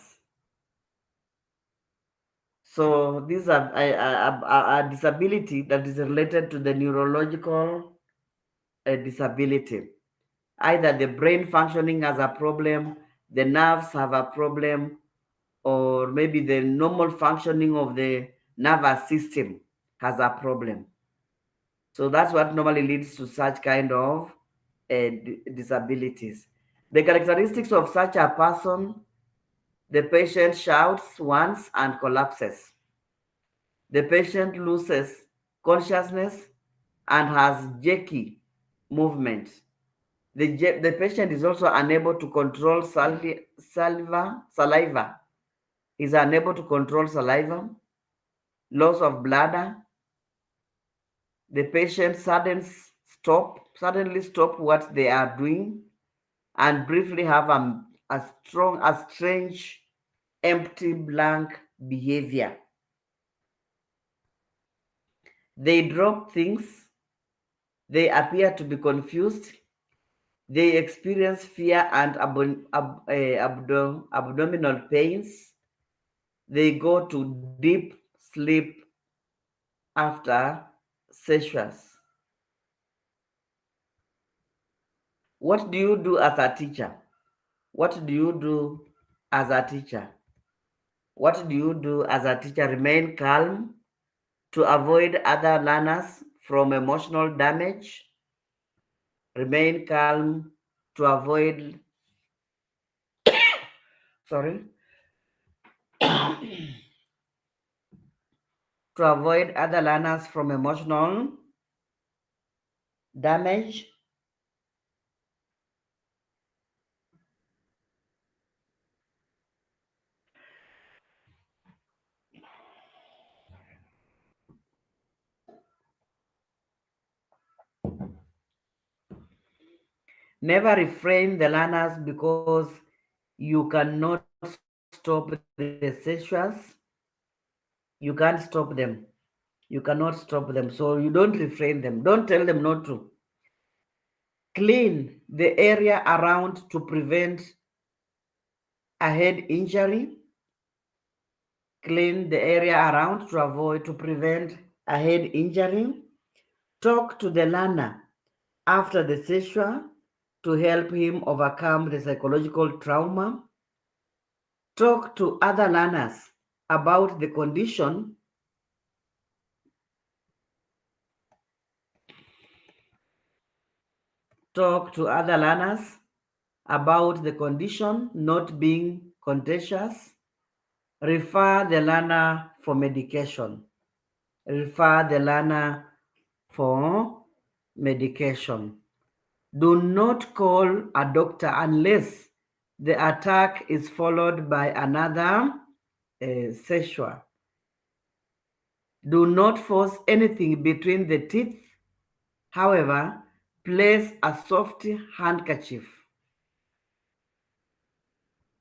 So these are a disability that is related to the neurological disability. Either the brain functioning has a problem, the nerves have a problem, or maybe the normal functioning of the nervous system has a problem. So that's what normally leads to such kind of disabilities. The characteristics of such a person: the patient shouts once and collapses. The patient loses consciousness and has jerky movement. The patient is also unable to control saliva, is unable to control saliva, loss of bladder. The patient suddenly stop what they are doing and briefly have a strange, empty, blank behavior. They drop things. They appear to be confused. They experience fear and abdominal pains. They go to deep sleep after seizures. What do you do as a teacher? What do you do as a teacher? What do you do as a teacher? Remain calm to avoid other learners from emotional damage. Remain calm to avoid, sorry, to avoid other learners from emotional damage. Never refrain the learners because you cannot stop the seizures. You can't stop them. You cannot stop them. So you don't refrain them. Don't tell them not to. Clean the area around to prevent a head injury. Clean the area around to prevent a head injury. Talk to the learner after the seizure to help him overcome the psychological trauma. Talk to other learners about the condition. Talk to other learners about the condition not being contagious. Refer the learner for medication. Refer the learner for medication. Do not call a doctor unless the attack is followed by another seizure. Do not force anything between the teeth. However, place a soft handkerchief.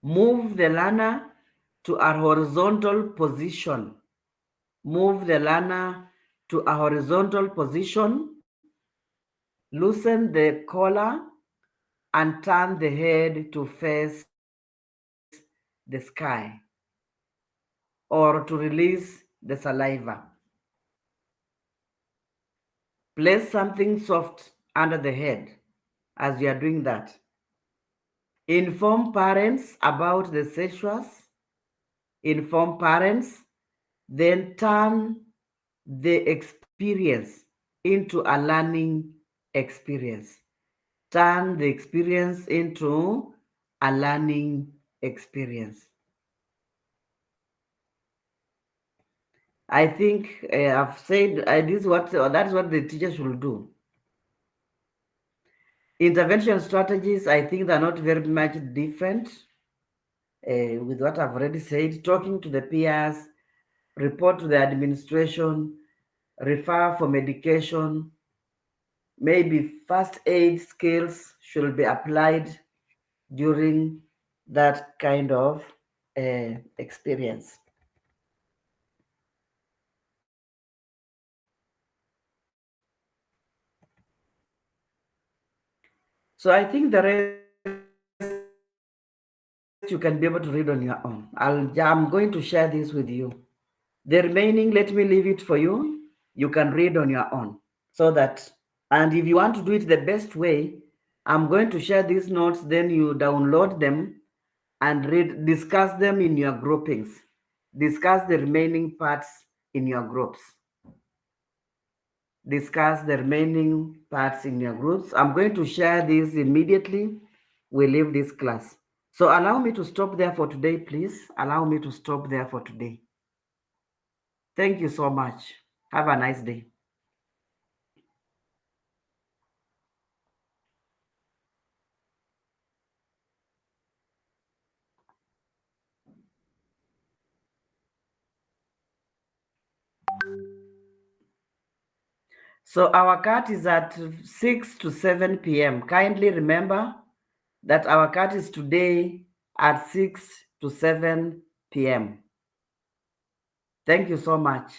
Move the learner to a horizontal position. Move the learner to a horizontal position. Loosen the collar and turn the head to face the sky or to release the saliva. Place something soft under the head as you are doing that. Inform parents about the seizures. Inform parents, then turn the experience into a learning experience. Turn the experience into a learning experience. I think I've said that's what the teacher should do. Intervention strategies, I think they're not very much different with what I've already said. Talking to the peers, report to the administration, refer for medication. Maybe first aid skills should be applied during that kind of experience. So I think the rest you can be able to read on your own. I'm going to share this with you. This is what I have The remaining, let me leave it for you. You can read on your own. So that, and if you want to do it the best way, I'm going to share these notes, then you download them and read, discuss them in your groupings. Discuss the remaining parts in your groups. Discuss the remaining parts in your groups. I'm going to share this immediately. We leave this class. So allow me to stop there for today, please. Allow me to stop there for today. Thank you so much. Have a nice day. So our cut is at 6 to 7 p.m. Kindly remember that our cut is today at 6 to 7 p.m. Thank you so much.